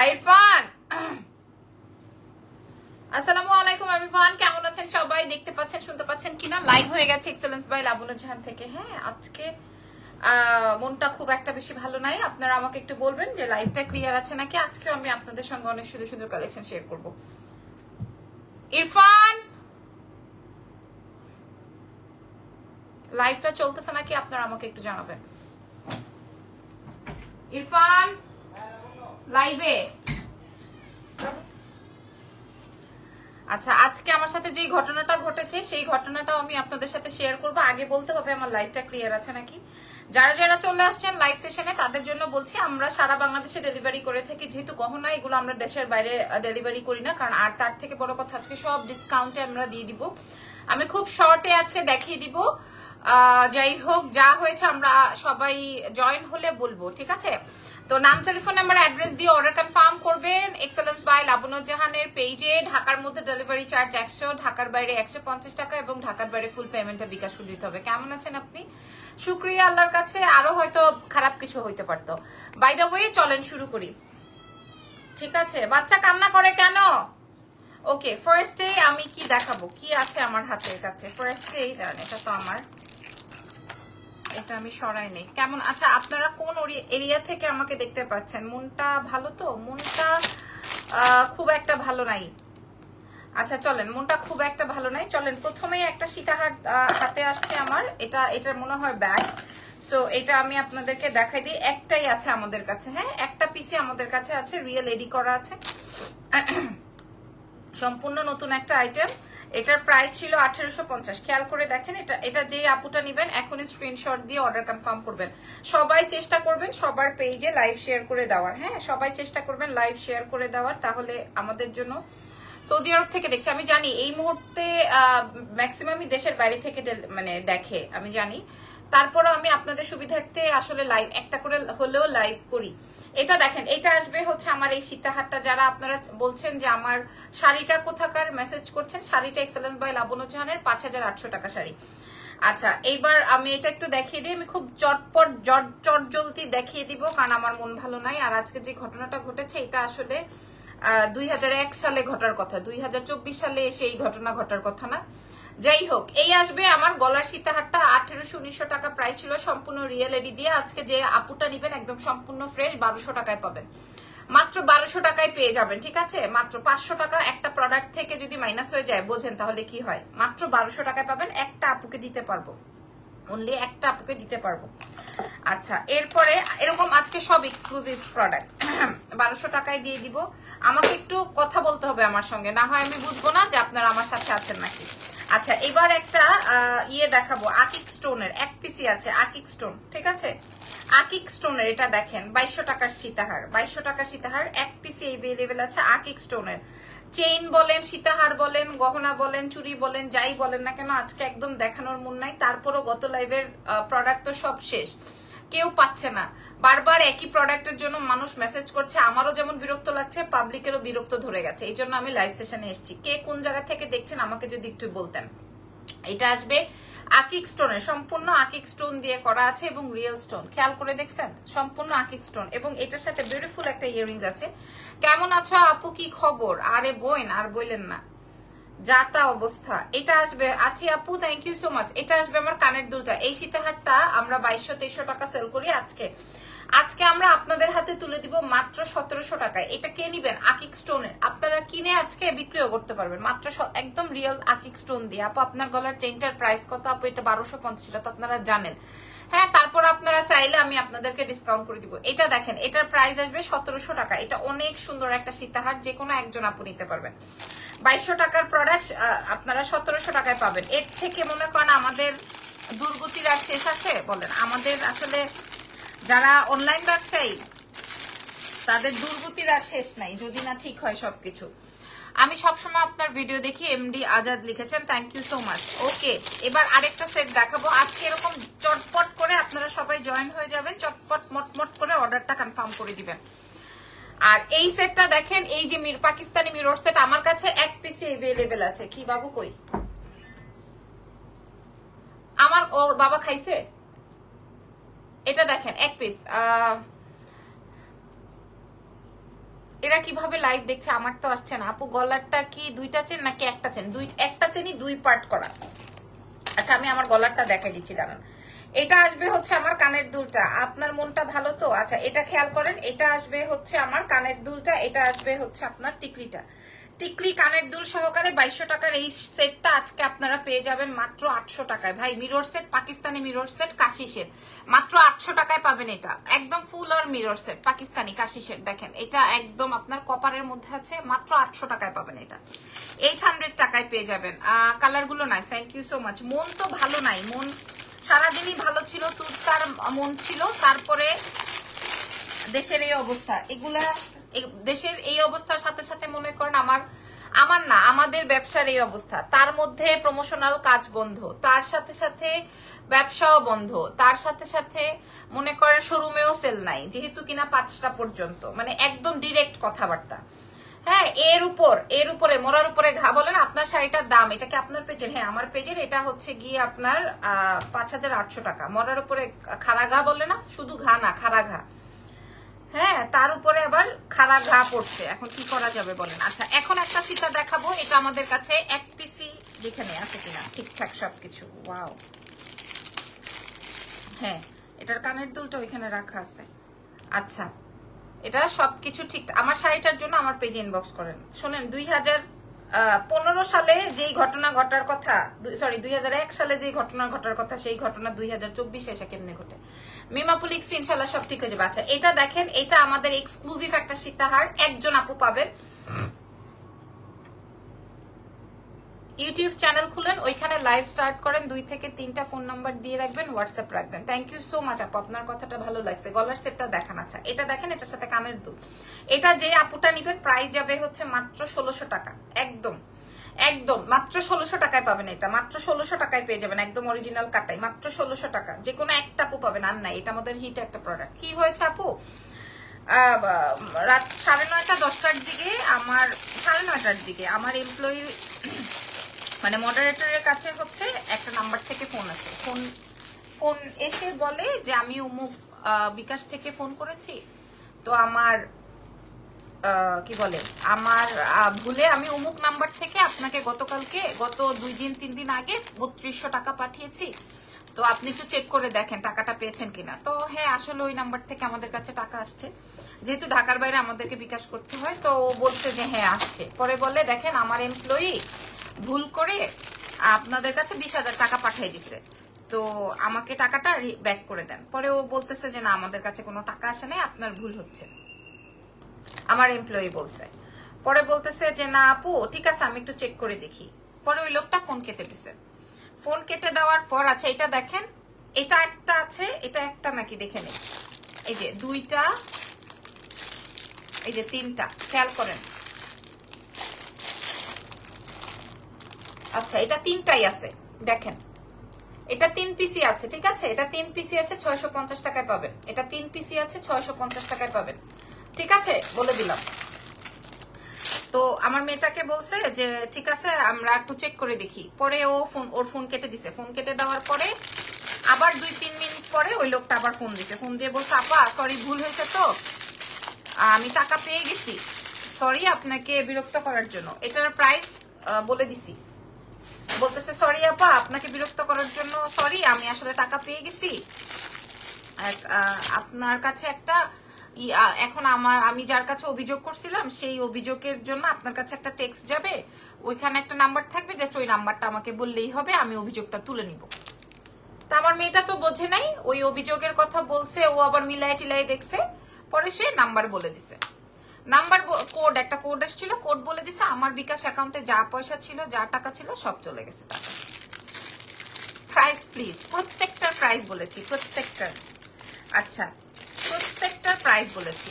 ইরফান, আসসালামু আলাইকুম এভরিওয়ান, কেমন আছেন সবাই? দেখতে পাচ্ছেন, শুনতে পাচ্ছেন কিনা? লাইভ হয়ে গেছে এক্সেলেন্স বাই লাবণ্য জাহান থেকে। হ্যাঁ, আজকে মনটা খুব একটা বেশি ভালো নাই। আপনারা আমাকে একটু বলবেন যে লাইভটা ক্লিয়ার আছে নাকি। আজকেও আমি আপনাদের সঙ্গে অনেক সুন্দর সুন্দর কালেকশন শেয়ার করব। ইরফান, লাইভটা চলতেছে নাকি আপনারা আমাকে একটু জানাবেন। ইরফান লাইভে। আচ্ছা, আজকে আমার সাথে যে ঘটনাটা ঘটেছে সেই ঘটনাটাও আমি আপনাদের সাথে শেয়ার করব। আগে বলতে হবে আমার লাইভটা ক্লিয়ার আছে নাকি। যারা যারা চলে আসছেন লাইভ সেশনে তাদের জন্য বলছি, আমরা সারা বাংলাদেশে ডেলিভারি করে থাকি। যেহেতু গহনা এগুলো আমরা দেশের বাইরে ডেলিভারি করি না, কারণ আর তার থেকে বড় কথা আজকে সব ডিসকাউন্টে আমরা দিয়ে দিব। আমি খুব শর্টে আজকে দেখিয়ে দিব। যাই হোক, যা হয়েছে আমরা সবাই জয়েন হলে বলবো, ঠিক আছে? তো নাম, টেলিফোন নাম্বার, অ্যাড্রেস দিয়ে অর্ডার কনফার্ম করবেন এক্সেলেন্স বাই লাবণ্য জাহানের পেজে। ঢাকার মধ্যে ডেলিভারি চার্জ 100, ঢাকার বাইরে 150 টাকা, এবং ঢাকার বাইরে ফুল পেমেন্টটা বিকাশ করে দিতে হবে। কেমন আছেন আপনি? শুকরিয়া আল্লাহর কাছে। আরো হয়তো খারাপ কিছু হইতে পারতো। বাই দ্য ওয়ে, চলেন শুরু করি, ঠিক আছে? বাচ্চা কান্না করে কেন? ওকে, ফার্স্টে আমি কি দেখাবো, কি আছে আমার হাতের কাছে। ফার্স্টেই দাঁড়ান, এটা তো আমার, এটা আমি সরাই নেই। কেমন আচ্ছা, আপনারা কোন এরিয়া থেকে আমাকে দেখতে পাচ্ছেন? মনটা ভালো তো? মনটা খুব একটা ভালো নাই। আচ্ছা চলেন, মনটা খুব একটা ভালো নাই। চলেন, প্রথমেই একটা সীতাহার হাতে আসছে আমার। এটার মনে হয় ব্যাগ। সো এটা আমি আপনাদেরকে দেখাই দিই। একটাই আছে আমাদের কাছে, হ্যাঁ, একটা পিসি আমাদের কাছে আছে, রিয়েল এডি করা আছে। সম্পূর্ণ নতুন একটা আইটেম। এটার প্রাইস ছিল 1850। খেয়াল করে দেখেন, এটা যে আপুটা নিবেন এখনই স্ক্রিনশট দিয়ে অর্ডার কনফার্ম করবেন। সবাই চেষ্টা করবেন সবার পেজে লাইভ শেয়ার করে দেওয়ার। হ্যাঁ, সবাই চেষ্টা করবেন লাইভ শেয়ার করে দেওয়ার, তাহলে আমাদের জন্য। সৌদি আরব থেকে দেখছি, আমি জানি এই মুহূর্তে ম্যাক্সিমামই দেশের বাইরে থেকে মানে দেখে, আমি জানি। তারপরও আমি আপনাদের সুবিধার্থে আসলে লাইভ একটা করে হলেও লাইভ করি। এটা দেখেন, এটা আসবে হচ্ছে আমার এই সীতাহারটা। যারা আপনারা বলছেন যে আমার শাড়িটা কোথাকার, মেসেজ করছেন, শাড়িটা এক্সেলেন্স বাই লাবণ্য জাহানের 5800 টাকা শাড়ি। আচ্ছা, এইবার আমি এটা একটু দেখিয়ে দিই। আমি খুব চটপট চটজলদি দেখিয়ে দিব, কারণ আমার মন ভালো নাই। আর আজকে যে ঘটনাটা ঘটেছে এটা আসলে 2001 সালে ঘটার কথা, 2024 সালে এসে এই ঘটনা ঘটার কথা না। যাই হোক, এই আসবে আমার গলার সীতাহারটা 1800-1900 টাকা প্রাইস ছিল, সম্পূর্ণ রিয়েল এডি দিয়ে। আজকে যে আপুটা নিবেন একদম সম্পূর্ণ ফ্রেশ 1200 টাকায় পাবেন। মাত্র 1200 টাকায় পেয়ে যাবেন, ঠিক আছে? মাত্র 500 টাকা একটা প্রোডাক্ট থেকে যদি মাইনাস হয়ে যায়, বোঝেন তাহলে কি হয়। মাত্র 1200 টাকায় পাবেন, একটা আপুকে দিতে পারবো, অনলি একটা আপুকে দিতে পারবো। আচ্ছা, এরপরে এরকম আজকে সব এক্সক্লুসিভ প্রোডাক্ট 1200 টাকায় দিয়ে দিব। আমাকে একটু কথা বলতে হবে আমার সঙ্গে, না হয় আমি বুঝবো না যে আপনারা আমার সাথে আছেন নাকি। আচ্ছা, এবার একটা ইয়ে দেখাবো, আকিক স্টোনের এক পিসি আছে। আকিক স্টোন, ঠিক আছে? আকিক স্টোনের এটা দেখেন, 2200 টাকার সীতাহার। 2200 টাকার সীতাহার এক পিসি এভেলেবেল আছে আকিক স্টোনের। চেইন বলেন, সীতাহার বলেন, গহনা বলেন, চুড়ি বলেন, যাই বলেন না কেন, আজকে একদম দেখানোর মন নাই। তারপরও গত লাইভের প্রোডাক্ট তো সব শেষ, কেউ পাচ্ছে না। বারবার একই প্রোডাক্টের জন্য মানুষ মেসেজ করছে, আমারও যেমন বিরক্ত লাগছে, পাবলিকেরও বিরক্ত ধরে গেছে। এই জন্য আমি লাইভ সেশনে এসেছি। কে কোন জায়গা থেকে দেখছেন আমাকে যদি একটু বলতেন। এটা আসবে আকিক স্টোনের, সম্পূর্ণ আকিক স্টোন দিয়ে করা আছে এবং রিয়েল স্টোন। খেয়াল করে দেখছেন, সম্পূর্ণ আকিক স্টোন। এবং এটার সাথে বিউটিফুল একটা ইয়াররিংস আছে। কেমন আছো আপু, কি খবর? আরে বোন, আর বললেন না, যাতা অবস্থা। এটা আসবে, আছি আপু, থ্যাংক ইউ সো মাচ। এটা আসবে আমার কানের দুলটা। এই সীতাহারটা আমরা 2200-2300 টাকা সেল করি। আজকে আমরা আপনাদের হাতে তুলে দিব মাত্র 1700 টাকায়। এটা কে নিবেন? আকিক স্টোনের। আপনারা কিনে আজকে বিক্রিও করতে পারবেন মাত্র একদম রিয়েল আকিক স্টোন দিয়ে। আপু আপনার গলার চেইনটার প্রাইস কত? আপু এটা 1250, এটা তো আপনারা জানেন। হ্যাঁ, তারপর আপনারা চাইলে আমি আপনাদেরকে ডিসকাউন্ট করে দিব। এটা দেখেন, এটার প্রাইস আসবে 1700 টাকা। এটা অনেক সুন্দর একটা সীতাহার, যে কোনো একজন আপু নিতে পারবেন। 2200 টাকার প্রোডাক্ট আপনারা 1700 টাকায় পাবেন। এর থেকে মনে করেন আমাদের দুর্গতির আর শেষ আছে? বলেন, আমাদের আসলে যারা অনলাইন ব্যবসায়ী তাদের দুর্গতির আর শেষ নাই, যদি না ঠিক হয় সবকিছু। আমি সবসময় আপনার ভিডিও দেখি, এমডি আজাদ লিখেছেন, থ্যাংক ইউ সো মাচ। ওকে, এবার আরেকটা সেট দেখাবো। আজকে এরকম চটপট করে আপনারা সবাই জয়েন হয়ে যাবেন, চটপট মটমট করে অর্ডারটা কনফার্ম করে দিবেন। আর এই সেটটা দেখেন, এই যে পাকিস্তানি মিরর সেট আমার কাছে এক পিসি এভেলেবেল আছে। কি বাবু কই? আমার ওর বাবা খাইছে। এটা দেখেন এক পিস, এরা কিভাবে লাইভ দেখছে, আমার তো আসছে না। আপু গলারটা কি দুইটা চেন নাকি একটা চেন? একটা চেনই 2 পার্ট করা। আচ্ছা আমি আমার গলারটা দেখাই দিচ্ছি, দাঁড়ান। এটা আসবে হচ্ছে আমার কানের দুলটা। আপনার মনটা ভালো তো? আচ্ছা এটা খেয়াল করেন, এটা আসবে হচ্ছে আমার কানের দুলটা, এটা আসবে হচ্ছে আপনার টিকলিটা। টিকলি কানের দুল সহকারে 2200 টাকার এই সেটটা আজকে আপনারা পেয়ে যাবেন মাত্র 800 টাকায়। ভাই mirror set, Pakistani mirror set, কাশি সেট, মাত্র 800 টাকায় পাবেন। এটা একদম ফুল আর মিরর সেট, পাকিস্তানি কাশি সেট। দেখেন এটা একদম আপনার কপারের মধ্যে আছে, মাত্র 800 টাকায় পাবেন। এটা 800 টাকায় পেয়ে যাবেন। কালার গুলো nice, thank you so much. মন তো ভালো নাই, মন সারাদিনই ভালো ছিল, তুরতার মন ছিল, তারপরে দেশের এই অবস্থা। এগুলা দেশের এই অবস্থার সাথে সাথে মনে করেন আমার না আমাদের ব্যবসার এই অবস্থা, তার মধ্যে প্রমোশনাল কাজ বন্ধ, তার সাথে সাথে ব্যবসাও বন্ধ, তার সাথে সাথে মনে করেন শোরুমেও সেল নাই, যেহেতু কিনা 5টা পর্যন্ত, মানে একদম ডিরেক্ট কথাবার্তা। হ্যাঁ এর উপরে মরার উপরে ঘা বলেন। আপনার শাড়িটার দাম, এটা কি আপনার পেজের? হ্যাঁ আমার পেজের। এটা হচ্ছে গিয়ে আপনার 5800 টাকা। মরার উপরে খাড়া ঘা বলে না, শুধু ঘা না, খাড়া ঘা। হ্যাঁ তার উপরে আবার খাড়া ঘা পড়ছে, এখন কি করা যাবে বলেন। আচ্ছা এখন একটা সীতা দেখাবো, এটা আমাদের কাছে এক পিসি যেখানে আছে কিনা ঠিকঠাক সবকিছু। ওয়াও, হ্যাঁ এটার কানের দুলটা ওইখানে রাখা আছে। আচ্ছা এটা সবকিছু ঠিক। আমার শাড়িটার জন্য আমার পেজে ইনবক্স করেন। শোনেন 2015 সালে যেই ঘটনা ঘটার কথা, সরি 2001 সালে যেই ঘটনা ঘটার কথা, সেই ঘটনা 2024 এসে কেমনে ঘটে। মিমাপুল লিখছি ইনশাল্লাহ সব ঠিক হয়ে যাবে। আচ্ছা এটা দেখেন, এটা আমাদের এক্সক্লুসিভ একটা সীতাহার, একজন আপু পাবেন। ইউটিউব চ্যানেল খুলেন, ওইখানে লাইভ স্টার্ট করেন, 2 থেকে 3টা ফোন নাম্বার দিয়ে রাখবেন, হোয়াটসঅ্যাপ রাখবেন। থ্যাংক ইউ সো মাচ আপু, আপনার কথাটা ভালো লাগছে। গলার সেটটা দেখান। আচ্ছা এটা দেখেন, এটার সাথে কানের দুল। এটা যে আপুটা নিবেন প্রাইস যাবে হচ্ছে মাত্র 1600 টাকা। একদম একদম মাত্র 1600 টাকায় পাবেন। এটা মাত্র 1600 টাকায় পেয়ে যাবেন, একদম অরিজিনাল কাটাই, মাত্র 1600 টাকা। যে কোনো একটা আপু পাবেন, আর নাই। এটা আমাদের হিট একটা প্রোডাক্ট। কি হয়েছে আপু, রাত 9:30 10টার দিকে আমার 9:30টার দিকে আমার এমপ্লয়ি মানে মডারেটরের কাছে হচ্ছে একটা নাম্বার থেকে ফোন আসে। ফোন এসে বলে যে আমি অমুক বিকাশ থেকে ফোন করেছি, তো আমার কি বলে আমার ভুলে আমি অমুক নাম্বার থেকে আপনাকে গত 2-3 দিন আগে 3200 টাকা পাঠিয়েছি, তো আপনি একটু চেক করে দেখেন টাকাটা পেয়েছেন কিনা। তো হ্যাঁ আসলে ওই নাম্বার থেকে আমাদের কাছে টাকা আসছে, যেহেতু ঢাকার বাইরে আমাদেরকে বিকাশ করতে হয়, তো ও বলছে যে হ্যাঁ আসছে। পরে বলে দেখেন আমার এমপ্লয়ি ভুল করে আপনাদের কাছে 20,000 টাকা পাঠিয়ে দিছে, তো আমাকে টাকাটা ব্যাক করে দেন। পরে ও বলতেছে যে না আমাদের কাছে কোনো টাকা আসে নাই, আপনার ভুল হচ্ছে, আমার এমপ্লয়ি বলছে। পরে বলতেছে যে না আপু ঠিক আছে আমি একটু চেক করে দেখি। পরে ওই লোকটা ফোন কেটে দিছে। ফোন কেটে দেওয়ার পর আচ্ছা এটা দেখেন, এটা একটা আছে, এটা একটা নাকি দেখে নেই। এই যে 2টা, এই যে 3টা, খেয়াল করেন। আচ্ছা এটা 3টাই আছে, দেখেন এটা 3 পিসি আছে, ঠিক আছে। এটা 3 পিসি আছে, 650 টাকায় পাবেন। এটা 3 পিসি আছে, 650 টাকায় পাবেন, ঠিক আছে বলে দিলাম। তো আমার মেয়েটাকে বলছে যে ঠিক আছে আমরা একটু চেক করে দেখি। পরে ওর ফোন কেটে দিছে। ফোন কেটে দেওয়ার পরে আবার 2-3 মিনিট পরে ওই লোকটা আবার ফোন দিছে। ফোন দিয়ে বলছে আপা সরি ভুল হয়েছে, তো আমি টাকা পেয়ে গেছি, সরি আপনাকে বিরক্ত করার জন্য। এটার প্রাইস বলে দিছি। বলতেছে সরি আপা আপনাকে বিরক্ত করার জন্য সরি, আমি আসলে টাকা পেয়ে গেছি, আপনার কাছে একটা এখন আমি যার কাছে অভিযোগ করছিলাম সেই অভিযোগের জন্য আপনার কাছে একটা টেক্সট যাবে, ওইখানে একটা নাম্বার থাকবে, জাস্ট ওই নাম্বারটা আমাকে বললেই হবে, আমি অভিযোগটা তুলে নিব। তা আমার মেয়েটা তো বোঝে নাই, ওই অভিযোগের কথা বলছে, ও আবার মিলাই টিলাই দেখছে, পরে সে নাম্বার বলে দিছে। নাম্বার কোড, একটা কোড এসেছিল, কোড বলে দিছে। আমার বিকাশ অ্যাকাউন্টে যা পয়সা ছিল, যা টাকা ছিল সব চলে গেছে টাকা। প্রাইস প্লিজ, প্রত্যেকটার প্রাইস বলেছি, প্রত্যেকটার। আচ্ছা প্রত্যেকটার প্রাইস বলেছি।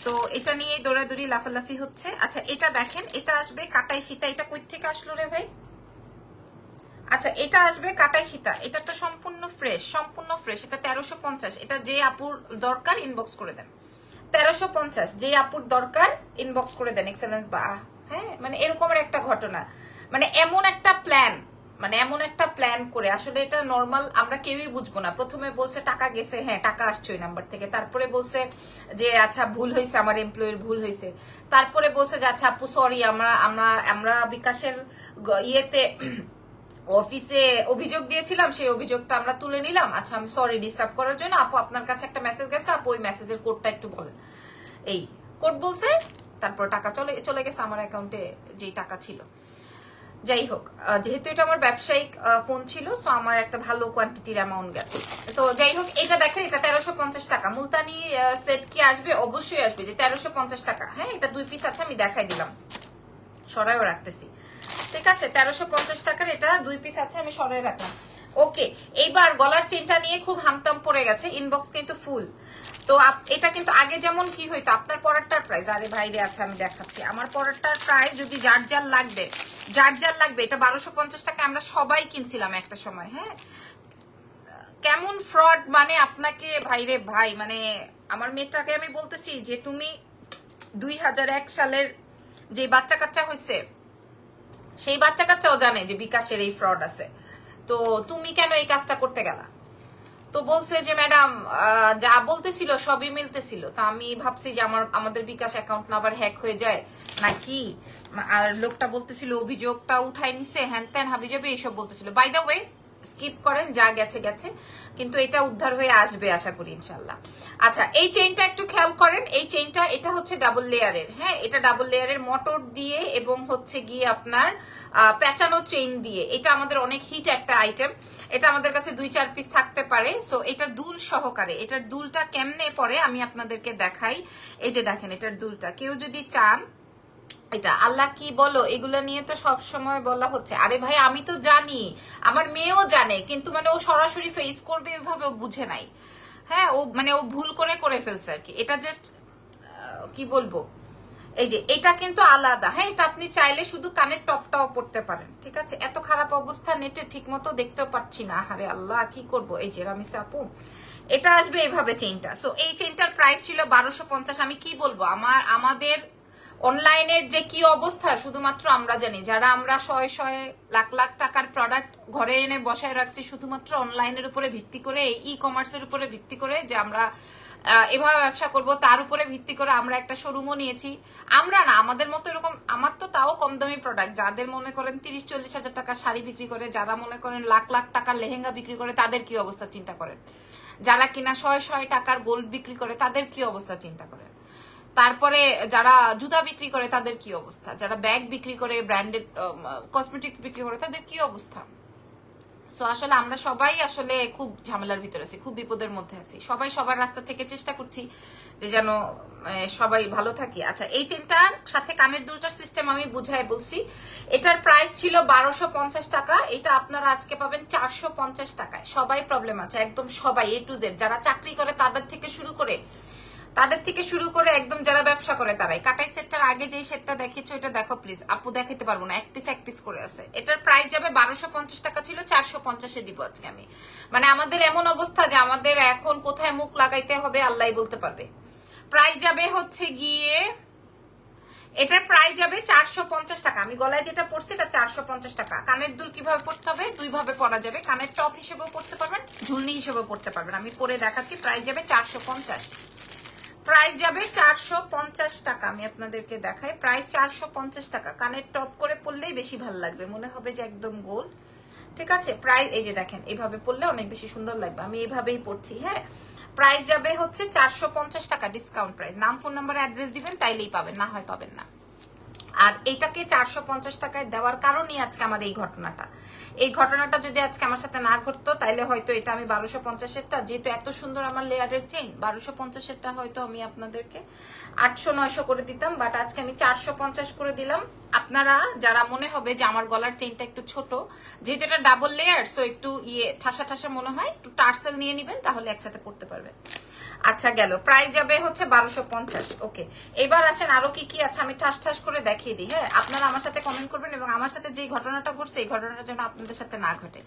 তো এটা নিয়ে দৌড়াদৌড়ি লাফালাফি হচ্ছে। আচ্ছা এটা দেখেন, এটা আসবে কাটাই সীতা। এটা কই থেকে আসলো রে ভাই? আচ্ছা এটা আসবে কাটাই সীতা। এটা তো সম্পূর্ণ ফ্রেশ, সম্পূর্ণ ফ্রেশ। এটা 1350। এটা যে আপুর দরকার ইনবক্স করে দেন। 1350 যে আপুর দরকার ইনবক্স করে দেন। এক্সেলেন্স বা হ্যাঁ মানে এরকমের একটা ঘটনা, মানে এমন একটা প্ল্যান মানে এমন একটা প্ল্যান করে, আসলে এটা নর্মাল আমরা কেউই বুঝবো না। প্রথমে বলছে টাকা গেছে, হ্যাঁ টাকা আসছে ওই নাম্বার থেকে, তারপরে বলছে যে আচ্ছা ভুল হয়েছে, আমার এমপ্লয়ের ভুল হয়েছে, তারপরে বলছে যে আচ্ছা আপু সরি, আমরা আমরা আমরা বিকাশের ইয়েতে অফিসে অভিযোগ দিয়েছিলাম, সেই অভিযোগটা আমরা তুলে নিলাম, আচ্ছা আমি সরি ডিস্টার্ব করার জন্য, আপু আপনার কাছে একটা মেসেজ গেছে, আপু ওই মেসেজের কোডটা একটু বলেন। এই কোড বলছে, তারপর টাকা চলে গেছে আমার অ্যাকাউন্টে যেই টাকা ছিল। যাই হোক, যেহেতু এটা আমার ব্যবসায়িক ফোন ছিল, সো আমার একটা ভালো কোয়ান্টিটির অ্যামাউন্ট গেছে। তো যাই হোক, এটা দেখেন, এটা 1350 টাকা। মুলতানি সেট কি আসবে? অবশ্যই আসবে, যে 1350 টাকা। হ্যাঁ, এটা 2 পিস আছে, আমি দেখাই দিলাম, সরাইও রাখতেছি। ঠিক আছে, 1350 টাকার এটা 2 পিস আছে, আমি সরাই রাখলাম। ওকে, এইবার গলার চেনটা নিয়ে খুব হামতাম পড়ে গেছে, ইনবক্স কিন্তু ফুল। তো এটা কিন্তু আগে যেমন কি হইতো, আপনার পরেরটার প্রাইস, আরে ভাইরে আছে আমি দেখাচ্ছি, আমার পরেরটার প্রাইস যদি যার যার লাগবে এটা 1250 টাকা আমরা সবাই কিনছিলাম একটা সময়। হ্যাঁ, কেমন ফ্রড, মানে আপনাকে ভাইরে ভাই, মানে আমার মেয়েটাকে আমি বলতেছি যে তুমি 2001 সালের যে বাচ্চা কাচ্চা হয়েছে, সেই বাচ্চা কাচ্চাও জানে যে বিকাশের এই ফ্রড আছে, তো তুমি কেন এই কাজটা করতে গেলা? তো বলছে যে ম্যাডাম যা বলতেছিল সবই মিলতেছিল, তা আমি ভাবছি যে আমাদের বিকাশ অ্যাকাউন্ট না আবার হ্যাক হয়ে যায় নাকি। আর লোকটা বলতেছিল অভিযোগটা উঠাই নিছে, হ্যান ত্যান হাবি যাবে এইসব বলতেছিল। বাই দ্য ওয়ে, স্কিপ করেন, যা গেছে গেছে, কিন্তু এটা উদ্ধার হয়ে আসবে আশা করি ইনশাল্লাহ। আচ্ছা, এই চেইনটা একটু খেয়াল করেন, এই চেইনটা এটা হচ্ছে ডাবল লেয়ারের। হ্যাঁ, এটা ডাবল লেয়ারের, মোটর দিয়ে এবং হচ্ছে গিয়ে আপনার পেঁচানো চেইন দিয়ে। এটা আমাদের অনেক হিট একটা আইটেম, এটা আমাদের কাছে 2-4 পিস থাকতে পারে। সো এটা দুল সহকারে, এটার দুলটা কেমনে পরে আমি আপনাদেরকে দেখাই। এই যে দেখেন, এটার দুলটা কেউ যদি চান, এটা আল্লাহ কি বলো, এগুলো নিয়ে তো সব সময় বলা হচ্ছে। আরে ভাই আমি তো জানি, আমার মেয়েও জানে, কিন্তু মানে ও সরাসরি ফেস করবে এভাবে ও বুঝে নাই। হ্যাঁ, ও মানে ও ভুল করে ফেলছে আর কি। এটা জাস্ট কি বলবো, এই যে এটা কিন্তু আলাদা। হ্যাঁ, এটা আপনি চাইলে শুধু কানের টপটাও পড়তে পারেন। ঠিক আছে, এত খারাপ অবস্থা, নেটে ঠিক মতো দেখতেও পাচ্ছি না, আরে আল্লাহ কি করব। এই যে রামিসা আপু, এটা আসবে এইভাবে চেইনটা। সো এই চেইনটার প্রাইস ছিল 1250। আমি কি বলবো, আমাদের অনলাইনের যে কি অবস্থা শুধুমাত্র আমরা জানি, যারা আমরা শয়ে লাখ লাখ টাকার প্রোডাক্ট ঘরে এনে বসায় রাখছি শুধুমাত্র অনলাইনের উপরে ভিত্তি করে, ই কমার্সের উপরে ভিত্তি করে, যে আমরা এভাবে ব্যবসা করব, তার উপরে ভিত্তি করে আমরা একটা শোরুমও নিয়েছি। আমরা না, আমাদের মতো এরকম, আমার তো তাও কম দামি প্রোডাক্ট, যাদের মনে করেন 30-40 হাজার টাকার শাড়ি বিক্রি করে, যারা মনে করেন লাখ লাখ টাকার লেহেঙ্গা বিক্রি করে, তাদের কি অবস্থা চিন্তা করেন। যারা কিনা শয়ে টাকার গোল্ড বিক্রি করে, তাদের কি অবস্থা চিন্তা করেন। তারপরে যারা জুতা বিক্রি করে তাদের কি অবস্থা, যারা ব্যাগ বিক্রি করে, ব্র্যান্ডেড কসমেটিক্স বিক্রি করে, তাদের কি অবস্থা। সো আসলে আমরা সবাই আসলে খুব ঝামেলার ভিতরে আছি, খুব বিপদের মধ্যে আছি, সবাই সবার রাস্তা থেকে চেষ্টা করছি যে যেন সবাই ভালো থাকি। আচ্ছা, এই চেনটার সাথে কানের দুলটার সিস্টেম আমি বুঝাই বলছি। এটার প্রাইস ছিল 1250 টাকা, এটা আপনারা আজকে পাবেন 450 টাকায়। সবাই প্রবলেম আছে, একদম সবাই, A to Z, যারা চাকরি করে তাদের থেকে শুরু করে একদম যারা ব্যবসা করে তারাই। কাটাই সেটটার আগে যে সেটটা দেখিয়েছো এটা দেখো প্লিজ, আপু দেখাতে পারবো না, এক পিস করে আছে। এটার প্রাইস যাবে 1250 টাকা, ছিল 450-এ দিব আজকে আমি। মানে আমাদের এমন অবস্থা যে আমাদের এখন কোথায় মুখ লাগাইতে হবে আল্লাহই বলতে পারবে। প্রাইস যাবে হচ্ছে গিয়ে, এটার প্রাইস যাবে 450 টাকা। আমি গলায় যেটা পড়ছি এটা 450 টাকা। কানের দুল কিভাবে পড়তে হবে, 2 ভাবে পরা যাবে, কানের টপ হিসেবেও পড়তে পারবেন, ঝুলনি হিসেবেও পড়তে পারবেন। আমি পরে দেখাচ্ছি। প্রাইস যাবে 450, প্রাইস যাবে 450 টাকা। আমি আপনাদেরকে দেখাই, প্রাইস 450 টাকা। কানের টপ করে পরলেই বেশি ভালো লাগবে, মনে হবে যে একদম গোল। ঠিক আছে, প্রাইস এই যে দেখেন, এইভাবে পরলে অনেক বেশি সুন্দর লাগবে, আমি এইভাবেই পরছি। হ্যাঁ, প্রাইস যাবে হচ্ছে 450 টাকা, ডিসকাউন্ট প্রাইস। নাম, ফোন নাম্বার, অ্যাড্রেস দিবেন, তাইলেই পাবেন, না হয় পাবেন না। আর এটাকে 450 টাকায় দেওয়ার কারণই আজকে আমার এই ঘটনাটা যদি আজকে আমার সাথে না ঘটতো, তাইলে হয়তো এটা আমি 1250-এরটা, যেহেতু এত সুন্দর আমার লেয়ারের চেইন, 1250-এরটা হয়তো আমি আপনাদেরকে 800-900 করে দিতাম, বাট আজকে আমি 450 করে দিলাম। আপনারা যারা মনে হবে যে আমার গলার চেইনটা একটু ছোট, যেহেতু এটা ডাবল লেয়ার, সো একটু ঠাসা মনে হয়, একটু টার্সেল নিয়ে নিবেন, তাহলে একসাথে পড়তে পারবেন। আচ্ছা গেল, প্রাইস যাবে হচ্ছে 1250। ওকে, এবার আসেন আরো কি কি আছে আমি ঠাস ঠাস করে দেখিয়ে দিই। হ্যাঁ, আপনারা আমার সাথে কমেন্ট করবেন এবং আমার সাথে যে ঘটনাটা ঘটছে এই ঘটনাটা যেন আপনাদের সাথে না ঘটে।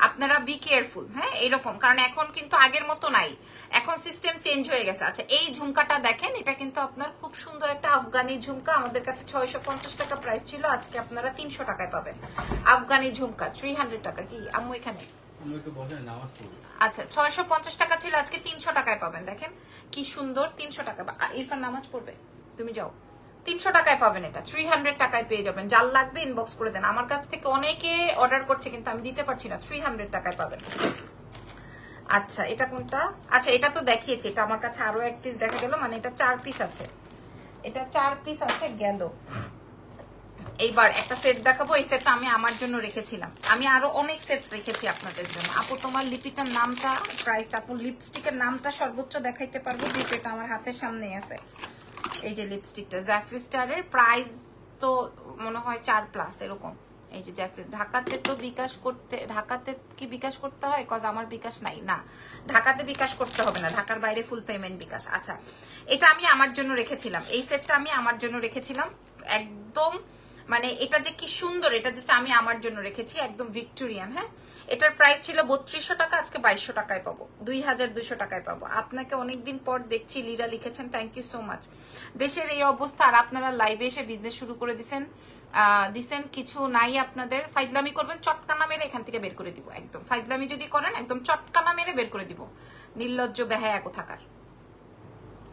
আপনারা বি কেয়ারফুল। হ্যাঁ, এরকম, কারণ এখন কিন্তু আগের মতো নাই, এখন সিস্টেম চেঞ্জ হয়ে গেছে। আচ্ছা, এই ঝুমকাটা দেখেন, এটা কিন্তু আপনার খুব সুন্দর একটা আফগানি ঝুমকা। আমাদের কাছে 650 টাকা প্রাইস ছিল, আজকে আপনারা 300 টাকায় পাবেন। আফগানি ঝুমকা 300 টাকা। কি আম্মু এখানে? আচ্ছা, 650 টাকা ছিল, আজকে 300 টাকায় পাবেন। দেখেন কি সুন্দর, 300 টাকা। ইরফান নামাজ পড়বে, তুমি যাও। 300 টাকায় পাবেন, এটা 300 টাকায় পেয়ে যাবেন। যার লাগবে ইনবক্স করে দেন। আমার কাছ থেকে অনেকে অর্ডার করছে কিন্তু আমি দিতে পারছি না, 300 টাকায় পাবেন। আচ্ছা, এটা কোনটা? আচ্ছা, এটা তো দেখিয়েছি, এটা আমার কাছে আরো এক পিস দেখা গেল, মানে এটা 4 পিস আছে, এটা 4 পিস আছে গেল। এইবার একটা সেট দেখাবো, এই সেটটা আমি আমার জন্য রেখেছিলাম, আমি আরো অনেক সেট রেখেছি আপনাদের জন্য। আপু তোমার লিপিটার নামটা, প্রাইসটা, আপু লিপস্টিকের নামটা সর্বোচ্চ দেখাইতে পারবো, যেটা এটা আমার হাতের সামনে আছে। এই যে লিপস্টিকটা জ্যাফরি স্টারের, প্রাইস তো মনে হয় 4+ এরকম। এই যে জ্যাফরি, ঢাকাতে তো বিকাশ করতে, ঢাকাতে কি বিকাশ করতে হয়? কজ আমার বিকাশ নাই। না, ঢাকাতে বিকাশ করতে হবে না, ঢাকার বাইরে ফুল পেমেন্ট বিকাশ। আচ্ছা, এটা আমি আমার জন্য রেখেছিলাম, এই সেটটা আমি আমার জন্য রেখেছিলাম একদম, মানে এটা যে কি সুন্দর, এটা জাস্ট আমি আমার জন্য রেখেছি, একদম ভিক্টোরিয়ান। হ্যাঁ, এটার প্রাইস ছিল 3200 টাকা, আজকে 2200 টাকায় পাবো, 2200 টাকায় পাবো। আপনাকে অনেকদিন পর দেখছি, লিরা লিখেছেন, থ্যাংক ইউ সো মাচ। দেশের এই অবস্থা আর আপনারা লাইভে এসে বিজনেস শুরু করে দিছেন, কিছু নাই আপনাদের। ফাইজলামি করবেন, চটকানা মেরে এখান থেকে বের করে দিব। একদম ফাইজলামি যদি করেন, একদম চটকানা মেরে বের করে দিব। নির্লজ্জ বেহায়া কোথাকার।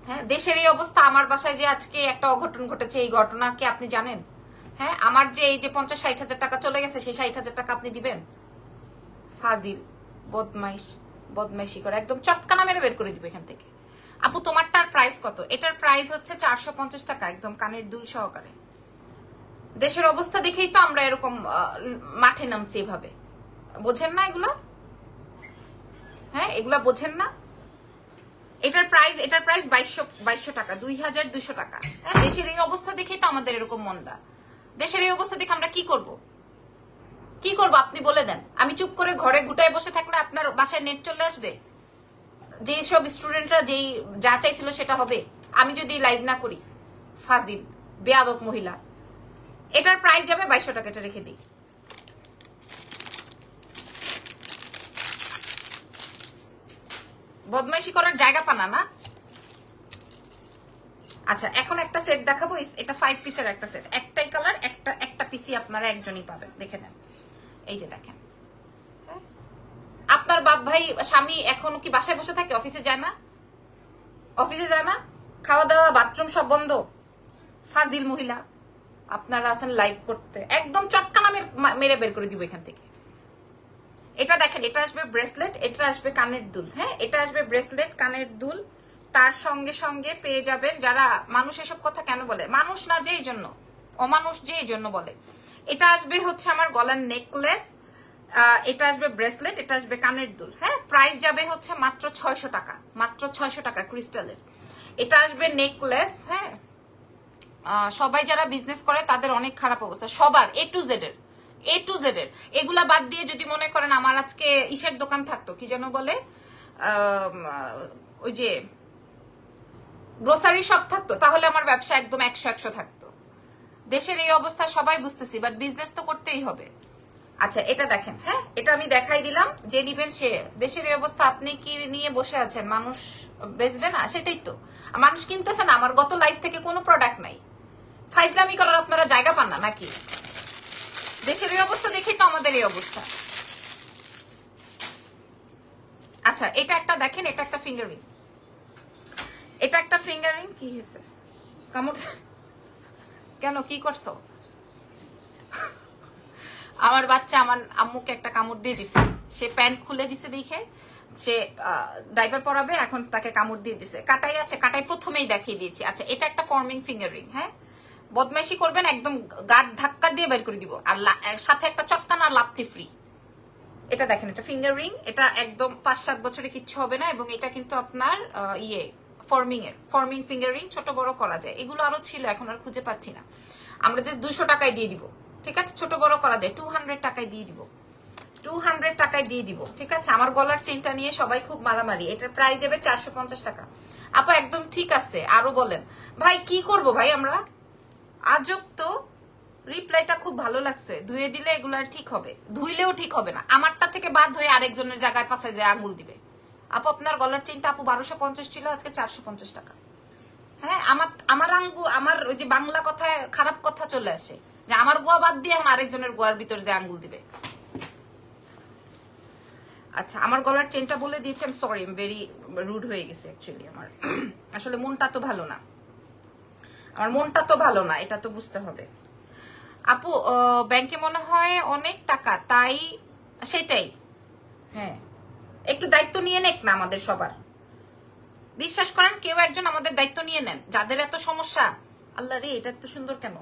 হ্যাঁ, দেশের এই অবস্থা, আমার বাসায় যে আজকে একটা অঘটন ঘটেছে, এই ঘটনা কি আপনি জানেন? হ্যাঁ, আমার যে এই যে 50-60 হাজার টাকা চলে গেছে, সেই 60 হাজার টাকা আপনি দিবেন? ফাজিল, বদমাইশি করে একদম চটকানা মেরে বের করে দিব এখান থেকে। আপু তোমারটার প্রাইস কত? এটার প্রাইস হচ্ছে 450 টাকা, একদম কানের দুল সহকারে। দেশের অবস্থা দেখেই তো আমরা এরকম মাঠে নামছি এভাবে। বোঝেন না এগুলা? হ্যাঁ, এগুলা বোঝেন না? এটার প্রাইস 2200 টাকা, 2200 টাকা। হ্যাঁ, দেশের এই অবস্থা দেখেই তো আমাদের এরকম মন্দা। দেশের এই অবস্থা দেখে আমরা কি করব? কি করব আপনি বলে দেন। আমি চুপ করে ঘরে গুটায় বসে থাকলে আপনার বাসায় নেট চলে আসবে? যেই সব স্টুডেন্টরা যেই যা চাইছিল সেটা হবে আমি যদি লাইভ না করি? ফাজিল, বেয়াদব মহিলা। এটার প্রাইস যাবে 2200 টাকা, এটা রেখে দিই। বদমাইশি করার জায়গা পানা না। আচ্ছা, এখন একটা সেট দেখাবো, এটা 5 পিসের একটা সেট, একটাই কালার, একটা পিসি আপনারা একজনই পাবেন। দেখে নেন, এই যে দেখেন। আপনার বাপ ভাই স্বামী এখন কি বাসায় বসে থাকে? অফিসে যায় না? অফিসে যায় না, খাওয়া দাওয়া বাথরুম সব বন্ধ। ফাজিল মহিলা আপনারা আছেন লাইভ করতে, একদম চটকানা মেরে বের করে দিব এখান থেকে। এটা দেখেন, এটা আসবে ব্রেসলেট, এটা আসবে কানের দুল। হ্যাঁ, এটা আসবে ব্রেসলেট, কানের দুল, তার সঙ্গে সঙ্গে পেয়ে যাবেন। যারা মানুষ এসব কথা কেন বলে? মানুষ না যে এই জন্য, অমানুষ যে এই জন্য বলে। এটা আসবে হচ্ছে আমার গলার নেকলেস, এটা আসবে ব্রেসলেট, এটা আসবে কানের দুল। হ্যাঁ, প্রাইস যাবে হচ্ছে মাত্র 600 টাকা, মাত্র 600 টাকা ক্রিস্টালের। এটা আসবে নেকলেস। হ্যাঁ, সবাই যারা বিজনেস করে তাদের অনেক খারাপ অবস্থা, সবার A to Z এর। এগুলা বাদ দিয়ে যদি মনে করেন আমার আজকে ইসের দোকান থাকতো, কি যেন বলে, ওই যে গ্রোসারি শপ থাকতো, তাহলে আমার ব্যবসা একদম 100 থাকতো। দেশের এই অবস্থা সবাই বুঝতেছি, বাট বিজনেস তো করতেই হবে। আচ্ছা, এটা দেখেন। হ্যাঁ, এটা আমি দেখাই দিলাম, যে নিবেন সে। দেশের এই অবস্থা, আপনি কি নিয়ে বসে আছেন? মানুষ বেচবে না? সেটাই তো, মানুষ কিনতেছে না। আমার গত লাইফ থেকে কোনো প্রোডাক্ট নাই। ফাইজলামি করার আপনারা জায়গা পান না নাকি? দেশের এই অবস্থা দেখেই তো আমাদের এই অবস্থা। আচ্ছা, এটা একটা দেখেন, এটা একটা ফিঙ্গারিং, এটা একটা ফিঙ্গারিং। কি হয়েছে? কামড় কেন? কি করছো? আমার বাচ্চা আমার আম্মুকে একটা কামড় দিয়ে দিছে, সে প্যান্ট খুলে দিছে দেখে, সে ডাইপার পরাবে, এখন তাকে কামড় দিয়ে দিছে। কাটাই আছে, কাটাই প্রথমেই দেখিয়ে দিয়েছি। আচ্ছা, এটা একটা ফর্মিং ফিঙ্গারিং। হ্যাঁ, বদমাইশি করবেন একদম গাঢ় ধাক্কা দিয়ে বের করে দিব, আর সাথে একটা চটকানা লাথি ফ্রি। এটা দেখেন, এটা ফিঙ্গার রিং, এটা একদম 5-7 বছরে কিচ্ছু হবে না। এবং এটা কিন্তু আপনার ফর্মিং ফিঙ্গার রিং, ছোট বড় করা যায়। এগুলো আরো ছিল, এখন আর খুঁজে পাচ্ছি না। আমরা যে 200 টাকায় দিয়ে দিব, ঠিক আছে? ছোট বড় করা যায়, 200 টাকায় দিয়ে দিব। 200 টাকায় দিয়ে দিব, ঠিক আছে? আমার গলার চেনটা নিয়ে সবাই খুব মারামারি, এটার প্রাইস যাবে 450 টাকা। আপু একদম ঠিক আছে, আরো বলেন ভাই কি করব ভাই আমরা? আজব তো, রিপ্লাইটা খুব ভালো লাগছে। ধুয়ে দিলে এগুলো আর ঠিক হবে, ধুইলেও ঠিক হবে না, আমারটা থেকে বাদ হয়ে আরেকজনের জায়গায় পাশে যায় আঙুল দিবে। আপু আপনার গলার চেনটা আপু 1250 ছিল, আজকে 450 টাকা। হ্যাঁ আমার আমার ওই যে বাংলা কথায় খারাপ কথা চলে আসে যে আমার গোয়া বাদ দিয়ে এখন আরেকজনের গোয়ার ভিতর যে আঙ্গুল দিবে। আচ্ছা আমার গলার চেনটা বলে দিয়েছি, আমি সরি, আমি ভেরি রুড হয়ে গেছে অ্যাকচুয়ালি। আমার আসলে মনটা তো ভালো না, আমার মনটা তো ভালো না, এটা তো বুঝতে হবে। আপু ব্যাংকে মনে হয় অনেক টাকা, তাই সেটাই। হ্যাঁ একটু দায়িত্ব নিয়ে নেক না আমাদের সবার, বিশ্বাস করেন কেউ একজন আমাদের দায়িত্ব নিয়ে নেন। যাদের এত সমস্যা, আল্লাহ রে এটা এত সুন্দর কেন,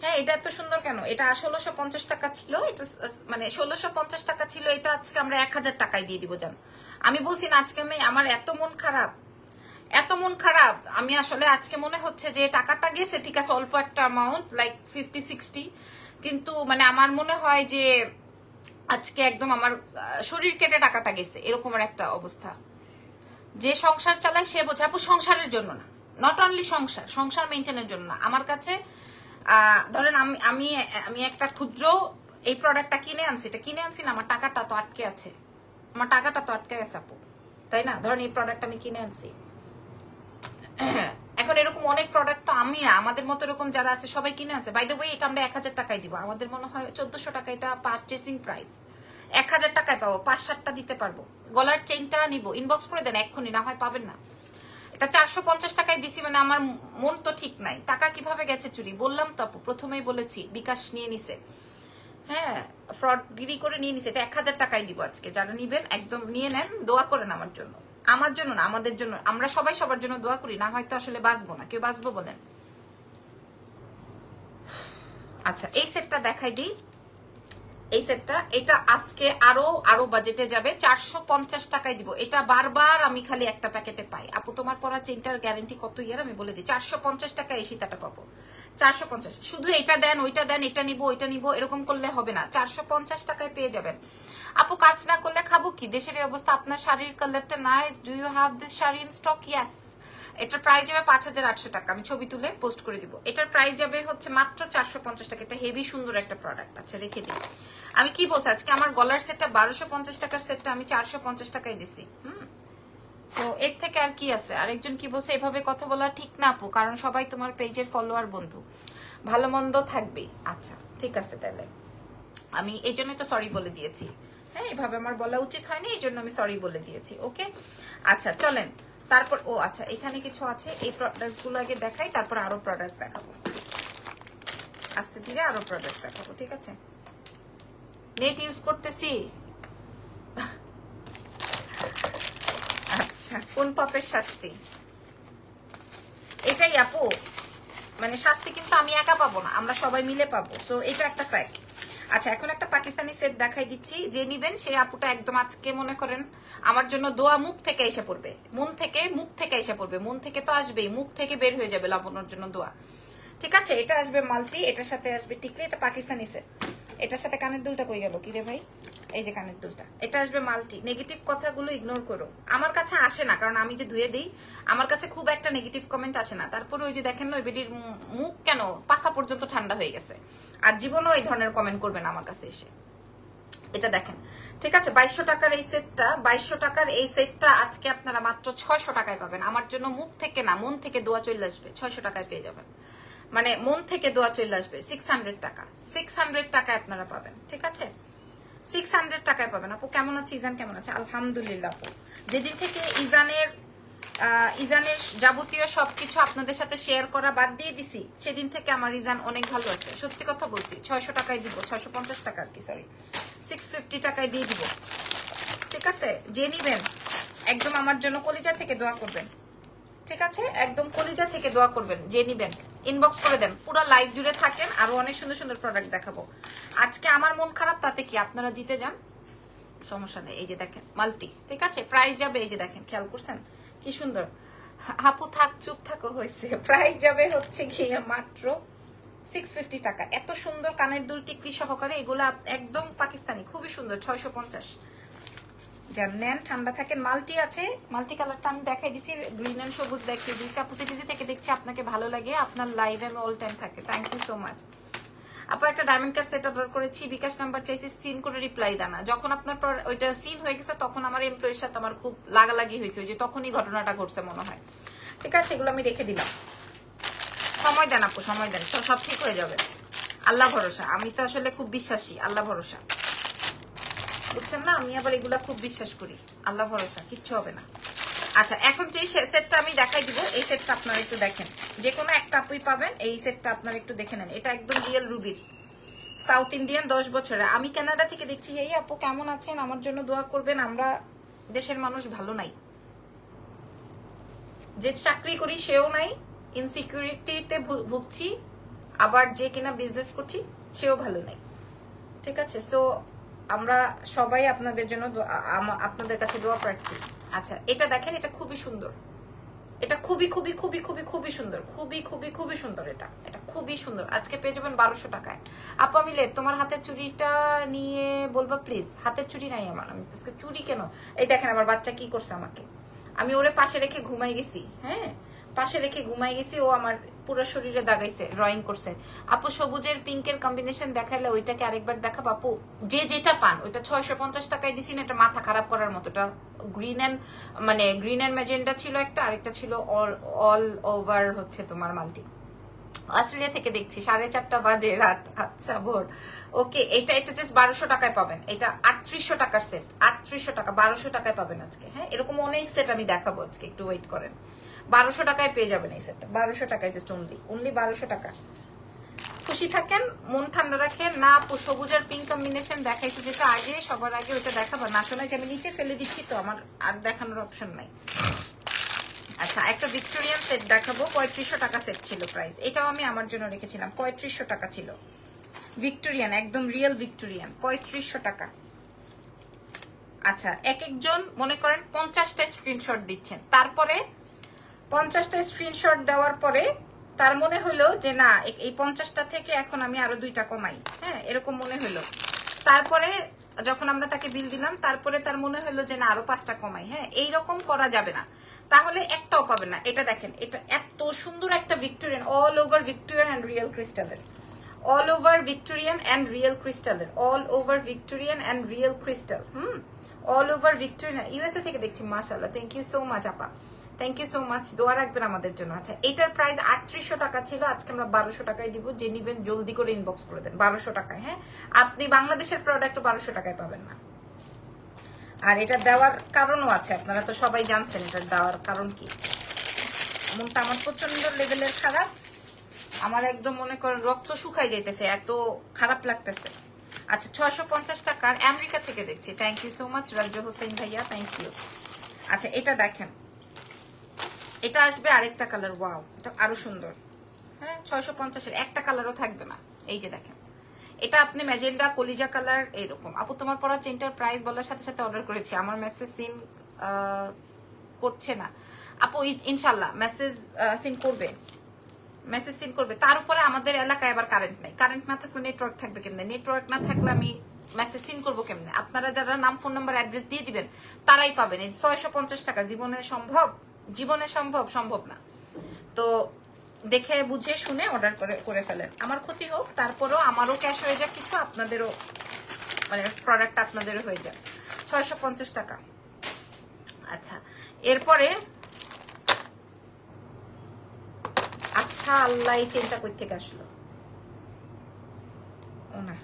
হ্যাঁ এটা এত সুন্দর কেন, এটা 1650 টাকা ছিল, এটা মানে 1650 টাকা ছিল, এটা আজকে আমরা 1000 টাকায় দিয়ে দিব জান। আমি বলছি না আজকে আমি, আমার এত মন খারাপ, এত মন খারাপ। আমি আসলে আজকে মনে হচ্ছে যে টাকাটা গেছে ঠিক আছে, অল্প একটা অ্যামাউন্ট লাইক 50-60, কিন্তু মানে আমার মনে হয় যে আজকে একদম আমার শরীর কেটে টাকাটা গেছে, এরকম একটা অবস্থা। যে সংসার চালায় সে বোঝে আপু, সংসারের জন্য না, নট অনলি সংসার মেনটেনের জন্য না। আমার কাছে ধরেন আমি আমি একটা ক্ষুদ্র এই প্রোডাক্টটা কিনে আনছি, এটা কিনে আনছি না, আমার টাকাটা তো আটকে আছে, আমার টাকাটা তো আটকে আছে আপু, তাই না? ধরেন এই প্রোডাক্ট আমি কিনে আনছি, এখন এরকম অনেক প্রোডাক্ট তো আমি আমাদের মতো এরকম যারা আছে সবাই কিনে আছে। বাই দ্য ওয়ে এটা আমরা 1000 টাকায় দিব, আমাদের মনে হয় 1400 টাকা এটা পারচেসিং প্রাইস, 1000 টাকায় পাবো, 5-7টা দিতে পারবো। গলার চেইনটা নিব, ইনবক্স করে দেন এক্ষুনি, না হয় পাবেন না। এটা 450 টাকায় দিছি, মানে আমার মন তো ঠিক নাই। টাকা কিভাবে গেছে চুরি, বললাম তো আপু, প্রথমেই বলেছি বিকাশ নিয়ে নিছে, হ্যাঁ ফ্রডগিরি করে নিয়ে নিছে। এটা 1000 টাকায় দিব আজকে, যারা নিবেন একদম নিয়ে নেন, দোয়া করেন আমার জন্য, আমার জন্য না আমাদের জন্য, আমরা সবাই সবার জন্য দোয়া করি, না হয়তো আসলে বাঁচবো না। কেউ বাঁচবো বলেন? আচ্ছা এই সেটটা দেখাই দিই, এই সেটটা, এটা আজকে আরো বাজেটে যাবে, 450 টাকায় দিব। এটা বারবার আমি খালি একটা প্যাকেটে পাই। আপু তোমার পরা চেইনটার গ্যারান্টি কত ইয়ার, আমি বলে দিই, 450 টাকায় এই সীতাটা পাবো, 450। শুধু এটা দেন ওইটা দেন, এটা নিবো ওইটা নিবো এরকম করলে হবে না, 450 টাকায় পেয়ে যাবেন। আপু কাজ না করলে খাবো কি, দেশের এই অবস্থা। আপনার শাড়ির কালারটা nice, do you have this sari in stock? Yes. এটার প্রাইস যাবে 5800 টাকা, আমি ছবি তুলে পোস্ট করে দিব। এটার প্রাইস যাবে হচ্ছে মাত্র 450 টাকা। এটা হেভি সুন্দর একটা প্রোডাক্ট, আচ্ছা রেখে দিই। আমি কি বলছি, আজকে আমার গলার সেটটা 1250 টাকার সেটটা আমি 450 টাকায় দিছি। তো এর থেকে আর কি আছে? আরেকজন কি বলছে, এভাবে কথা বলা ঠিক না আপু, কারণ সবাই তোমার পেজের ফলোয়ার বন্ধু, ভালো মন্দ থাকবেই। আচ্ছা ঠিক আছে, তাহলে আমি এই জন্যই তো সরি বলে দিয়েছি। হ্যাঁ এভাবে আমার বলা উচিত হয়নি, এই জন্য আমি সরি বলে দিয়েছি। ওকে আচ্ছা চলেন তারপর, ও আচ্ছা এখানে কিছু আছে, এই প্রোডাক্টস গুলো আগে দেখাই, তারপর আরো প্রোডাক্টস দেখাবো, আস্তে ধীরে আরো প্রোডাক্টস দেখাবো, ঠিক আছে? নেট ইউজ করতেছি। আচ্ছা কোন পাপের শাস্তি? এটাই আপু, মানে শাস্তি কিন্তু আমি একা পাবো না, আমরা সবাই মিলে পাবো, সো এটা একটা ফ্যাক্ট। আচ্ছা এখন একটা পাকিস্তানি সেট দেখাই দিচ্ছি, যে নিবেন সেই আপুটা একদম আজকে মনে করেন আমার জন্য দোয়া মুখ থেকে এসে পড়বে, মন থেকে মুখ থেকে এসে পড়বে, মন থেকে তো আসবেই, মুখ থেকে বের হয়ে যাবে লাবণ্যর জন্য দোয়া, ঠিক আছে? এটা আসবে মাল্টি, এটার সাথে আসবে টিকলি, এটা পাকিস্তানি সেট। এটার সাথে কানের দুলটা কই গেল কি রে ভাই, এই যে কানের দুলটা, এটা আসবে মাল্টি। নেগেটিভ কথাগুলো ইগনোর করো, আমার কাছে আসে না, কারণ আমি যে ধুয়ে দিই আমার কাছে খুব একটা নেগেটিভ কমেন্ট আসে না। তারপরে ওই যে দেখেন না ওই বেডির মুখ কেন পাছা পর্যন্ত ঠান্ডা হয়ে গেছে, আর জীবনও এই ধরনের কমেন্ট করবে না আমার কাছে এসে। এটা দেখেন, ঠিক আছে? 2200 টাকার এই সেটটা, 2200 টাকার এই সেটটা আজকে আপনারা মাত্র 600 টাকায় পাবেন। আমার জন্য মুখ থেকে না, মন থেকে দোয়া চলে আসবে, 600 টাকায় পেয়ে যাবেন, মানে মন থেকে দোয়া চলে আসবে। 600 টাকা, 600 টাকায় আপনারা পাবেন, ঠিক আছে? 600 টাকায় পাবেন। আপু কেমন আছে? ইজান কেমন আছে? আলহামদুলিল্লাহ আপু, যেদিন থেকে ইজানের যাবতীয় সবকিছু আপনাদের সাথে শেয়ার করা বাদ দিয়ে দিছি, সেদিন থেকে আমার ইজান অনেক ভালো আছে, সত্যি কথা বলছি। 600 টাকায় দিব, 650 টাকা আর কি, সরি 650 টাকায় দিয়ে দিব, ঠিক আছে? যে নিবেন একদম আমার জন্য কলিজা থেকে দোয়া করবেন, ঠিক আছে? একদম কলিজা থেকে দোয়া করবেন, যে নিবেন ইনবক্স করে দেন, পুরো লাইভ জুড়ে থাকেন, আরো অনেক সুন্দর সুন্দর প্রোডাক্ট দেখাবো। আজকে আমার মন খারাপ, তাতে কি, আপনারা জিতে যান, সমস্যা নেই। এই যে দেখেন মাল্টি, ঠিক আছে? প্রাইস যাবে, এই যে দেখেন, খেয়াল করছেন কি সুন্দর। আপু থাক, চুপ থাকো, হয়েছে। প্রাইস যাবে হচ্ছে গিয়ে মাত্র 650 টাকা। এত সুন্দর কানের দুল টিকলি সহকারে, এগুলা একদম পাকিস্তানি, খুবই সুন্দর। 650। যার নেন ঠান্ডা থাকেন। মাল্টি আছে, মাল্টি কালারটা আমি দেখাই দিছি, গ্রিন এন্ড সবুজ দেখিয়ে দিয়েছি। আপু সিটিজি থেকে দেখছি আপনাকে ভালো লাগে, আপনার লাইভে আমি অল টাইম থাকে। থ্যাংক ইউ সো মাচ আপু। একটা ডায়মন্ড কার্ড সেট অর্ডার করেছি, বিকাশ নাম্বার চাইছি, সিন করে রিপ্লাই দানা। যখন আপনার ওইটা সিন হয়ে গেছে তখন আমার এমপ্লয়ের সাথে আমার খুব লাগালাগি হয়েছে, ওই যে তখনই ঘটনাটা ঘটছে মনে হয়। ঠিক আছে, এগুলো আমি রেখে দিলাম। সময় দেন আপু, সময় দেন, সব ঠিক হয়ে যাবে। আল্লাহ ভরসা, আমি তো আসলে খুব বিশ্বাসী, আল্লাহ ভরসা, বুঝছেন না? আমি আবার এগুলা খুব বিশ্বাস করি, আল্লাহ ভরসা, কিচ্ছু হবে না। আচ্ছা, এখন যে সেটটা আমি দেখাই দিব, এই সেটটা আপনারা একটু দেখেন। যে কোনো একটা আপুই পাবেন, এই সেটটা আপনারা একটু দেখে নেন। এটা একদম রিয়েল রুবির, সাউথ ইন্ডিয়ান, 10 বছরের। আমি কানাডা থেকে দেখছি। এই আপু কেমন আছেন? আমার জন্য দোয়া করবেন। আমরা দেশের মানুষ ভালো নাই, যে চাকরি করি সেও নাই, ইনসিকিউরিটিতে ভুগছি, আবার যে কিনা বিজনেস করছি সেও ভালো নাই। ঠিক আছে, সো আমরা সবাই আপনাদের জন্য, আপনাদের কাছে দোয়া প্রার্থী। আচ্ছা, এটা দেখেন, এটা খুবই সুন্দর, এটা খুবই খুবই খুবই খুবই খুবই সুন্দর, খুবই খুবই খুবই সুন্দর। এটা খুবই সুন্দর। আজকে পেয়ে যাবেন 1200 টাকায়। আপু আমি লেট, তোমার হাতের চুড়িটা নিয়ে বলবা প্লিজ। হাতের চুড়ি নাই আমার, আমি আজকে চুড়ি কেন? এই দেখেন আমার বাচ্চা কি করছে আমাকে, আমি ওরে পাশে রেখে ঘুমাই গেছি। হ্যাঁ, পাশে রেখে ঘুমাই গেছি, ও আমার পুরো শরীরে দাগাইছে, ড্রয়িং করছে। আপু সবুজের পিঙ্কের কম্বিনেশন দেখাইলে ওইটাকে আরেকবার দেখাবো আপু। যে যেটা পান ওইটা 650 টাকায় দিছি না, এটা মাথা খারাপ করার মতো। এটা গ্রিন এন্ড মানে গ্রিন এন্ড ম্যাজেন্ডা ছিল একটা, আরেকটা ছিল অল ওভার হচ্ছে তোমার মাল্টি। অস্ট্রেলিয়া থেকে দেখছি, 4:30 বাজে রাত। আচ্ছা ভোর, ওকে। এটা জাস্ট 1200 টাকায় পাবেন। এটা 3800 টাকার সেট, 3800 টাকা, 1200 টাকায় পাবেন আজকে। হ্যাঁ, এরকম অনেক সেট আমি দেখাবো আজকে, একটু ওয়েট করেন। 1200 টাকায় পেয়ে যাবেন এই সেটটা, 1200 টাকায়, জাস্ট অনলি 1200 টাকা। খুশি থাকেন, মন ঠান্ডা রাখেন। না আপু সবুজ আর পিঙ্ক কম্বিনেশন দেখাইছি যেটা আগে, সবার আগে ওইটা দেখাবো না। শোনা যে আমি নিচে ফেলে দিচ্ছি, তো আমার আর দেখানোর অপশন নাই। আচ্ছা, একটা ভিক্টোরিয়ান সেট দেখাবো। 3500 টাকা সেট ছিল প্রাইস। এটাও আমি আমার জন্য রেখেছিলাম, 3500 টাকা ছিল। ভিক্টোরিয়ান, একদম রিয়েল ভিক্টোরিয়ান, 3500 টাকা। আচ্ছা, এক একজন মনে করেন 50টা স্ক্রিনশট দিচ্ছেন, তারপরে 50টা স্ক্রিনশট দেওয়ার পরে তার মনে হলো যে না, এই 50টা থেকে এখন আমি আরো 2টা কমাই। হ্যাঁ, এরকম মনে হলো। তারপরে যখন আমরা তাকে বিল দিলাম, তারপরে তার মনে হলো যে না আরো 5টা কমাই। হ্যাঁ, এইরকম করা যাবে না, তাহলে একটাও পাবেন না। এটা দেখেন, এটা এত সুন্দর একটা Victorian, all over Victorian and real ক্রিস্টালের, all over Victorian and real ক্রিস্টালের, all over Victorian and real crystal. All over Victorian, USA থেকে দেখছি। মাশাআল্লাহ, থ্যাংক ইউ সো মাচ আপা, থ্যাংক ইউ সো মাচ, দোয়া রাখবেন আমাদের জন্য। আচ্ছা, এটার প্রাইস 3800 টাকা ছিল, আজকে আমরা 1200 টাকায় দিব। যে নিবেন জলদি করে ইনবক্স করে দেন, 1200 টাকায়। হ্যাঁ, আপনি বাংলাদেশের প্রোডাক্ট 1200 টাকায় পাবেন না। আর এটা দেওয়ার কারণও আছে, আপনারা তো সবাই জানছেন এটা দেওয়ার কারণ কি। মনটা আমার প্রচন্ড লেভেলের খারাপ, আমার একদম মনে করেন রক্ত শুকাই যাইতেছে, এত খারাপ লাগতেছে। আচ্ছা, 650 টাকার, আমেরিকা থেকে দেখছি। থ্যাংক ইউ সো মাচ রাজ্য হোসেন ভাইয়া, থ্যাংক ইউ। আচ্ছা, এটা দেখেন, এটা আসবে আরেকটা কালার। ওয়াও, এটা আরো সুন্দর। হ্যাঁ, 650-এর একটা কালারও থাকবে না। এই যে দেখেন, এটা আপনি ম্যাজেন্ডা, কলিজা কালার এরকম। আপু তোমার পরা চেনটার প্রাইস বলার সাথে সাথে অর্ডার করেছি, আমার মেসেজ সিন করছে না। আপু ইনশাল্লাহ মেসেজ সিন করবে, মেসেজ সিন করবে। তার উপরে আমাদের এলাকায় আবার কারেন্ট নাই, কারেন্ট না থাকলে নেটওয়ার্ক থাকবে কেমনে? নেটওয়ার্ক না থাকলে আমি মেসেজ সিন করবো কেমনে? আপনারা যারা নাম, ফোন নাম্বার, অ্যাড্রেস দিয়ে দিবেন তারাই পাবেন। 650 টাকা জীবনে সম্ভব? জীবনে সম্ভব না। তো দেখে বুঝে শুনে অর্ডার করে ফেলেন। আমার ক্ষতি হোক, তারপরও আমারও ক্যাশ হয়ে যাক কিছু, আপনাদেরও মানে প্রোডাক্ট আপনাদেরও হয়ে যায়। 650 টাকা। আচ্ছা, এরপরে আচ্ছা আল্লাহ, এই চেনটা কই থেকে আসলো? ও না,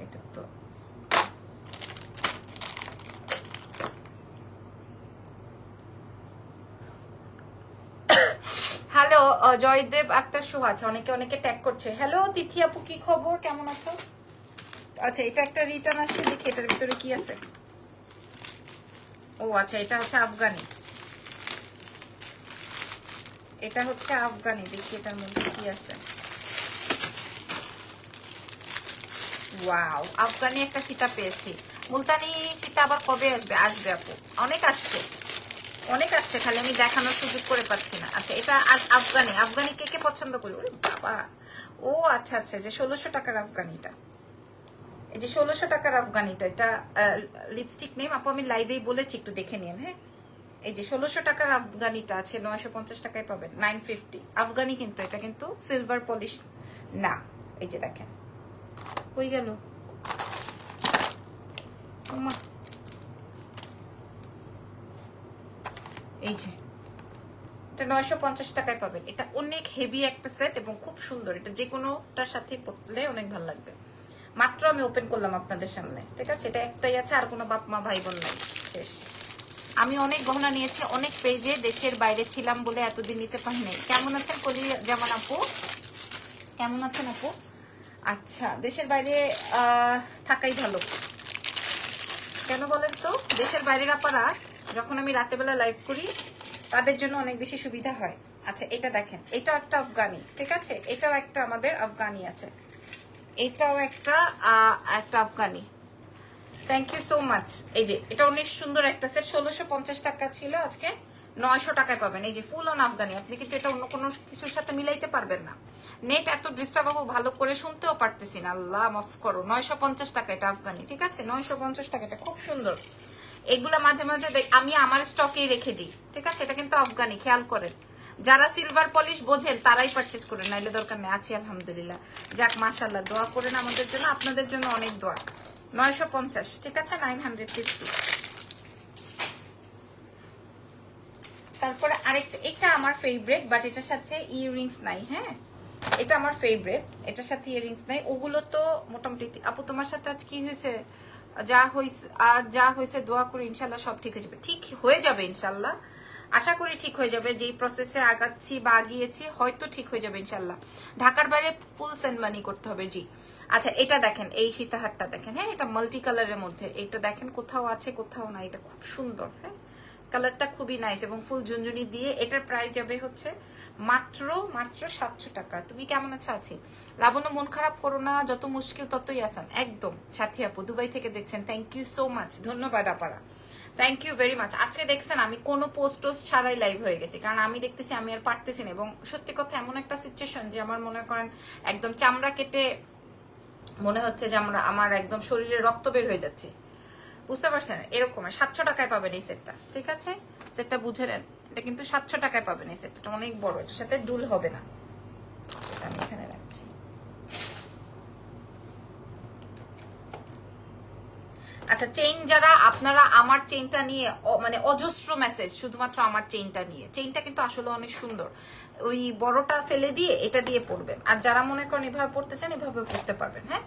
এটা তো হ্যালো জয়দেব আক্তার সুহাস, অনেকে ট্যাগ করছে। হ্যালো তিথি আপু, কি খবর, কেমন আছো? আচ্ছা, এটা একটা রিটার্ন আসছে, দেখি এটার ভিতরে কি আছে। ও আচ্ছা, এটা হচ্ছে আফগানি, এটা হচ্ছে আফগানি। দেখি এটার মধ্যে কি আছে। ওয়াও, আফগানি একটা সীতা পেয়েছি। মুলতানি সীতা আবার কবে আসবে? আসবে আপু, অনেক আসছে। অনেক আসছে, খালি আমি দেখানোর সুযোগ করে পাচ্ছি না। আচ্ছা এটা আফগানি, আফগানি কে কে পছন্দ করি? ওরে বাবা, ও আচ্ছা আচ্ছা, যে 1600 টাকার আফগানিটা, এই যে 1600 টাকার আফগানিটা, এটা লিপস্টিক নেম আপু, আমি লাইভেই বলেছি, একটু দেখে নিন। হ্যাঁ, এই যে 1600 টাকার আফগানিটা আছে 950 টাকায় পাবেন, 950 আফগানি, কিন্তু এটা কিন্তু সিলভার পলিশ না। এই যে দেখেন, কই গেল ওমা, এই যে এটা 950 টাকায় পাবেন। এটা অনেক হেভি একটা সেট এবং খুব সুন্দর, এটা যে কোনোটার সাথে পরলে অনেক ভালো লাগবে। মাত্র আমি ওপেন করলাম আপনাদের সামনে, ঠিক আছে? এটা একটাই আছে, আর কোনো বাপ মা ভাই বোন নাই, শেষ। আমি অনেক গহনা নিয়েছি অনেক পেজে, দেশের বাইরে ছিলাম বলে এতদিন নিতে পারিনি। কেমন আছেন কলি জামান আপু? কেমন আছেন আপু? আচ্ছা, দেশের বাইরে থাকাই ভালো। কেন বলেন তো? দেশের বাইরের আপারা যখন আমি রাতে বেলা লাইভ করি তাদের জন্য অনেক বেশি সুবিধা হয়। আচ্ছা এটা দেখেন, এটা একটা আফগানি, ঠিক আছে? এটাও একটা আমাদের আফগানি আছে, এটাও একটা Afghani. Thank you so much. এই যে এটা অনেক সুন্দর একটা সেট, 1650 টাকা ছিল, আজকে 900 টাকায় পাবেন। এই যে ফুল অন আফগানি, আপনি কিন্তু এটা অন্য কোনো কিছুর সাথে মিলাইতে পারবেন না। নেট এত ডিস্টার্ব হবো, ভালো করে শুনতেও পারতেছি না, আল্লাহ মাফ করো। 950 টাকা এটা আফগানি, ঠিক আছে? 950 টাকা, এটা খুব সুন্দর। এগুলা মাঝে মাঝে আমি আমার স্টকেই রেখে দিই, ঠিক আছে? এটা কিন্তু আফগানি, খেয়াল করেন। যারা সিলভার পলিশ বোঝেন তারাই পারচেস করেন, নাইলে দরকার নেই। আছি আলহামদুলিল্লাহ, যাক মাশাআল্লাহ। দোয়া করেন আমাদের জন্য, আপনাদের জন্য অনেক দোয়া। 950, ঠিক আছে? 950। তারপরে আরেকটা, এটা আমার ফেভারিট, বাট এটার সাথে ইয়াররিংস নাই। হ্যাঁ, এটা আমার ফেভারিট, এটার সাথে ইয়াররিংস নাই। ওগুলো তো মোটামুটি। আপু তোমার সাথে আজ কি হয়েছে? যা হয়েছে দোয়া করি ইনশাল্লাহ সব ঠিক হয়ে যাবে। ঠিক হয়ে যাবে ইনশাল্লাহ, আশা করি ঠিক হয়ে যাবে। যেই প্রসেসে আগাচ্ছি বা আগিয়েছি হয়তো ঠিক হয়ে যাবে ইনশাল্লাহ। ঢাকার বাইরে ফুল সেন্ড মানি করতে হবে। জি আচ্ছা, এটা দেখেন, এই সীতাহারটা দেখেন। হ্যাঁ, এটা মাল্টি কালারের মধ্যে, এটা দেখেন কোথাও আছে কোথাও না, এটা খুব সুন্দর। হ্যাঁ, কালারটা খুবই নাইস এবং ফুল ঝুনঝুনি দিয়ে। এটার প্রাইস যাবে হচ্ছে মাত্র 700 টাকা। তুমি কেমন আছো? আছি। লাবণ্য, মন খারাপ করো না, যত মুশকিল ততই আসান। একদম। সাথী আপু দুবাই থেকে দেখছেন, থ্যাংক ইউ সো মাচ, ধন্যবাদ আপারা, থ্যাংক ইউ ভেরি মাচ। আজকে দেখছেন আমি কোনো পোস্ট ছাড়াই লাইভ হয়ে গেছি, কারণ আমি দেখতেছি আমি আর পারতেছি না। এবং সত্যি কথা এমন একটা সিচুয়েশন যে আমার মনে করেন একদম চামড়া কেটে মনে হচ্ছে যে আমার একদম শরীরে রক্ত বের হয়ে যাচ্ছে, বুঝতে পারছেন? এরকম 700 টাকায় পাবেন এই সেটটা, ঠিক আছে? সেটটা বুঝে নেন, এটা কিন্তু 700 টাকায় পাবেন এই সেটটা, অনেক বড়, এটার সাথে দুল হবে না। আমি এখানে রাখছি। আচ্ছা, চেইন যারা আপনারা আমার চেইনটা নিয়ে মানে অজস্র মেসেজ শুধুমাত্র আমার চেইনটা নিয়ে, চেইনটা কিন্তু আসলে অনেক সুন্দর। ওই বড়টা ফেলে দিয়ে এটা দিয়ে পরবেন। আর যারা মনে করেন এভাবে পড়তে চান এভাবে পড়তে পারবেন। হ্যাঁ,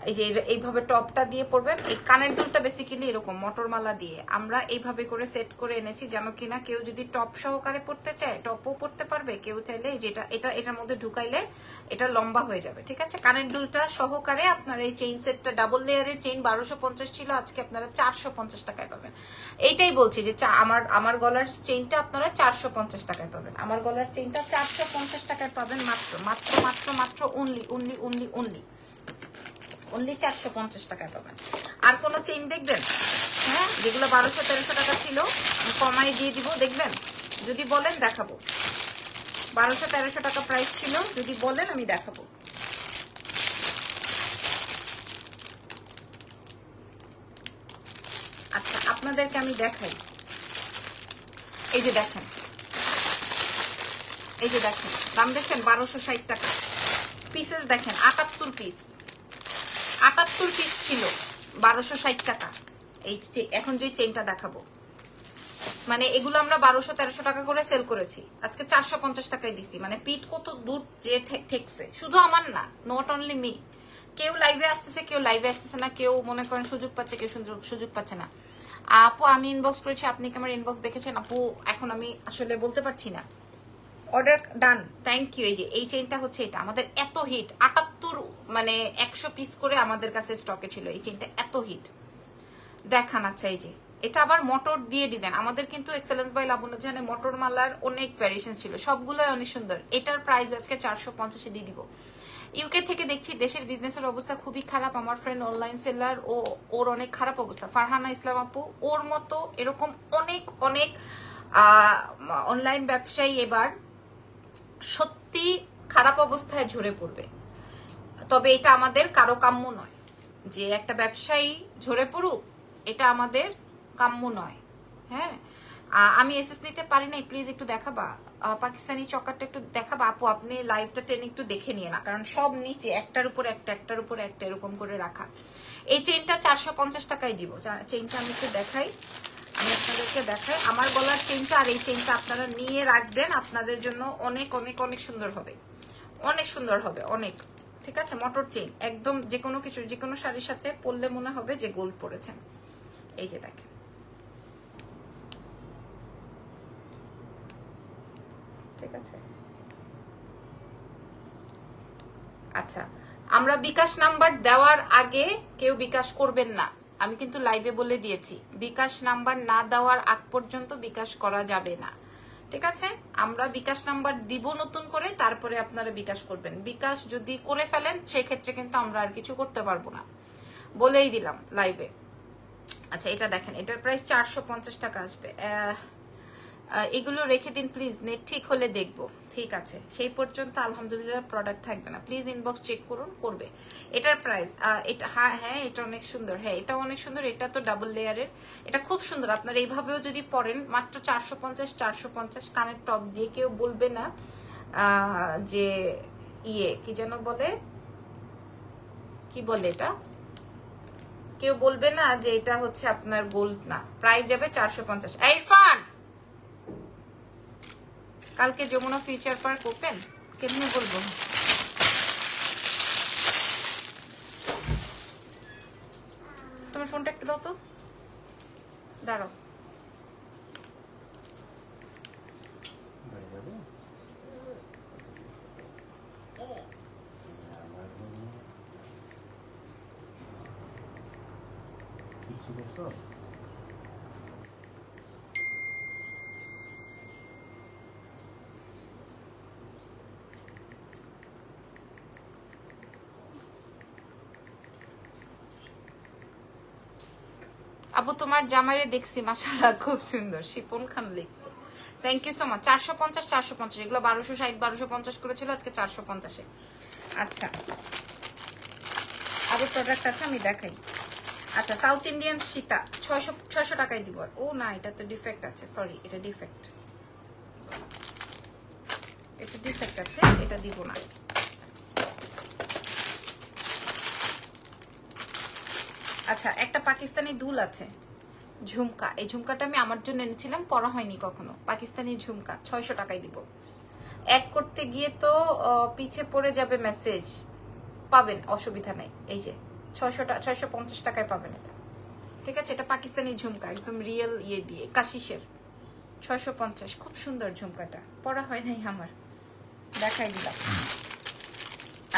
এই যে এইভাবে টপটা দিয়ে পরবেন। এই কানের দুলটা বেসিক্যালি এরকম মটরমালা দিয়ে আমরা এইভাবে করে সেট করে এনেছি, যেন কিনা কেউ যদি টপ সহকারে পড়তে চায় টপও পড়তে পারবে, কেউ চাইলে যেটা এটার মধ্যে ঢুকাইলে এটা লম্বা হয়ে যাবে, ঠিক আছে? কানের দুলটা সহকারে আপনার এই চেইন সেটটা, ডাবল লেয়ারের চেইন 1250 ছিল, আজকে আপনারা 450 টাকায় পাবেন। এইটাই বলছি যে আমার গলার চেইনটা আপনারা 450 টাকায় পাবেন। আমার গলার চেইনটা 450 টাকায় পাবেন, মাত্র মাত্র মাত্র মাত্র only only only only only 450 টাকায় পাবেন। আর কোন চেইন দেখবেন? হ্যাঁ, যেগুলো 1200-1300 টাকা ছিল আমি কমাই দিয়ে দিব, দেখবেন? যদি বলেন দেখাবো। 1200-1300 টাকা প্রাইস ছিল, যদি বলেন আমি দেখাবো। আচ্ছা, আপনাদেরকে আমি দেখাই। এই যে দেখেন, এই যে দেখেন, দাম দেখেন 1260 টাকা। পিসেস দেখেন 78 পিস, 78 পিস ছিল 1260 টাকা। এই এখন যে চেইনটা দেখাবো, মানে এগুলো আমরা 1200-1300 টাকা করে সেল করেছি, আজকে 450 টাকায় দিছি। মানে পিট কত দূর যে ঠেকছে, শুধু আমার না, নট অনলি মি। কেউ লাইভে আসতেছে, কেউ লাইভে আসতেছে না, কেউ মনে করেন সুযোগ পাচ্ছে, কেউ সুযোগ পাচ্ছে না। আপু আমি ইনবক্স করেছি, আপনি কি আমার ইনবক্স দেখেছেন? আপু এখন আমি আসলে বলতে পারছি না। Order done, thank you. এই যে এই চেইনটা হচ্ছে, এটা আমাদের এত হিট, 78 মানে 100 পিস করে আমাদের কাছে স্টকে ছিল। এই চেইনটা এত হিট দেখান। আচ্ছা, এই যে এটা আবার মোটর দিয়ে ডিজাইন। আমাদের কিন্তু এক্সেলেন্স বাই লাবণ্য জাহানে মোটর মালার অনেক ভ্যারিয়েশন ছিল, সবগুলোই অনেক সুন্দর। এটার প্রাইস আজকে 450 দিয়ে দিব। ইউকে থেকে দেখছি দেশের বিজনেসের অবস্থা খুবই খারাপ। আমার ফ্রেন্ড অনলাইন সেলার, ওর অনেক খারাপ অবস্থা। ফারহানা ইসলাম আপু, ওর মতো এরকম অনেক অনেক অনলাইন ব্যবসায়ী এবার সত্যি খারাপ অবস্থায় ঝরে পড়বে। তবে এটা আমাদের কারো কাম্য নয় যে একটা ব্যবসায়ী ঝরে পড়ুক, এটা আমাদের কাম্য নয়। হ্যাঁ, আমি এসএস নিতে পারি নাই, প্লিজ একটু দেখাবা পাকিস্তানি চকারটা একটু দেখাবা আপু। আপনি লাইভটা টেনে একটু দেখে নিয়ে না, কারণ সব নিচে একটার উপর একটা একটার উপর একটা এরকম করে রাখা। এই চেইনটা 450 টাকায় দিব। চেইনটা আমি একটু দেখাই, আমি আপনাদেরকে দেখাই আমার গলার চেইনটা। আর এই চেইনটা আপনারা নিয়ে রাখবেন, আপনাদের জন্য অনেক অনেক অনেক সুন্দর হবে, অনেক সুন্দর হবে, অনেক। ঠিক আছে, মোটর চেইন একদম, যে কোনো কিছু যে কোনো শাড়ির সাথে পরলে মনে হবে যে গোল্ড পরেছেন। এই যে দেখেন, ঠিক আছে। আচ্ছা, আমরা বিকাশ নাম্বার দেওয়ার আগে কেউ বিকাশ করবেন না, আমি কিন্তু লাইভে বলে দিয়েছি। বিকাশ নাম্বার না দেওয়ার আগ পর্যন্ত বিকাশ করা যাবে না, ঠিক আছে। আমরা বিকাশ নাম্বার দিব নতুন করে, তারপরে আপনারা বিকাশ করবেন। বিকাশ যদি করে ফেলেন সেক্ষেত্রে কিন্তু আমরা আর কিছু করতে পারবো না, বলেই দিলাম লাইভে। আচ্ছা, এটা দেখেন, এটার প্রাইস 450 টাকা আসবে। এগুলো রেখে দিন প্লিজ, নেট ঠিক হলে দেখবো। ঠিক আছে, সেই পর্যন্ত আলহামদুলিল্লাহ প্রোডাক্ট থাকবে না, প্লিজ ইনবক্স চেক করুন, করবে। এটার প্রাইস এটা, হ্যাঁ হ্যাঁ এটা অনেক সুন্দর, হ্যাঁ এটা অনেক সুন্দর। এটা তো ডাবল লেয়ারের, এটা খুব সুন্দর। আপনারা এইভাবেও যদি পরেন মাত্র 450, 450 কানের টপ দিয়ে। কেউ বলবে না যে ইয়ে কি যেন বলে, কি বলে এটা, কেউ বলবে না যে এটা হচ্ছে আপনার গোল্ড না। প্রাইস যাবে 450। এই ফান, কালকে যমুনা ফিউচার পার্ক ওপেন, কেমনে বলবো? তোমার ফোনটা একটু দাও তো, দাঁড়াও। আপু তোমার জামাইরে দেখছি, মাশাআল্লাহ খুব সুন্দর, শিপন খান লিখছে। Thank you so much. 450, 450, এগুলো 1260, 1250 করেছিল, আজকে 450-এ। আচ্ছা, আরো প্রোডাক্ট আছে আমি দেখাই। আচ্ছা, সাউথ ইন্ডিয়ান সীতা 600 টাকায় দিব। ও না, এটা তো ডিফেক্ট আছে, সরি, এটা ডিফেক্ট, এটা ডিফেক্ট আছে, এটা দিব না। আচ্ছা, একটা পাকিস্তানি দুল আছে, ঝুমকা। এই ঝুমকাটা আমি আমার জন্য এনেছিলাম, পরা হয়নি কখনো। পাকিস্তানি ঝুমকা 600 টাকায় দিব। এক করতে গিয়ে তো পিছে পড়ে যাবে মেসেজ, পাবেন, অসুবিধা নাই। এই যে 650 টাকায় পাবেন এটা, ঠিক আছে। এটা পাকিস্তানি ঝুমকা, একদম রিয়েল ইয়ে দিয়ে, কাশিসের। 650, খুব সুন্দর ঝুমকাটা, পরা হয় নাই আমার, দেখাই দিলাম।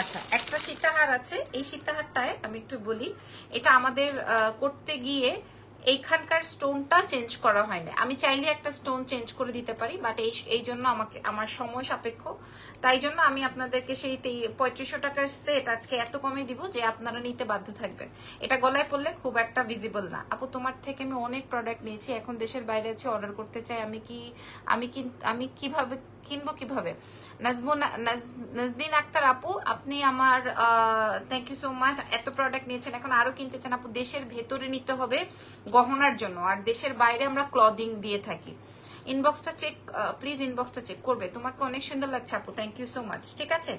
আচ্ছা, একটা সীতাহার আছে, এই সীতাহারটায় আমি একটু বলি, এটা আমাদের করতে গিয়ে এইখানকার স্টোনটা চেঞ্জ করা হয় না। আমি চাইলে একটা স্টোন চেঞ্জ করে দিতে পারি, বাট এই জন্য আমাকে আমার সময় সাপেক্ষ, তাই জন্য আমি আপনাদেরকে সেই 3500 টাকার সেট আজকে এত কমে দিব যে আপনারা নিতে বাধ্য থাকবেন। এটা গলায় পড়লে খুব একটা ভিজিবল না। আপু তোমার থেকে আমি অনেক প্রোডাক্ট নিয়েছি, এখন দেশের বাইরে আছে, অর্ডার করতে চাই, আমি কিভাবে কিনবো, কিভাবে? নাজদিন আক্তার আপু, আপনি আমার থ্যাংক ইউ সো মাচ। এত প্রোডাক্ট নিয়েছেন, এখন আরো কিনতে চান আপু, দেশের ভেতরে নিতে হবে গহনার জন্য, আর দেশের বাইরে আমরা ক্লদিং দিয়ে থাকি। ইনবক্সটা চেক, প্লিজ ইনবক্সটা চেক করবে। তোমাকে অনেক সুন্দর লাগছে আপু, থ্যাংক ইউ সো মাচ। ঠিক আছে,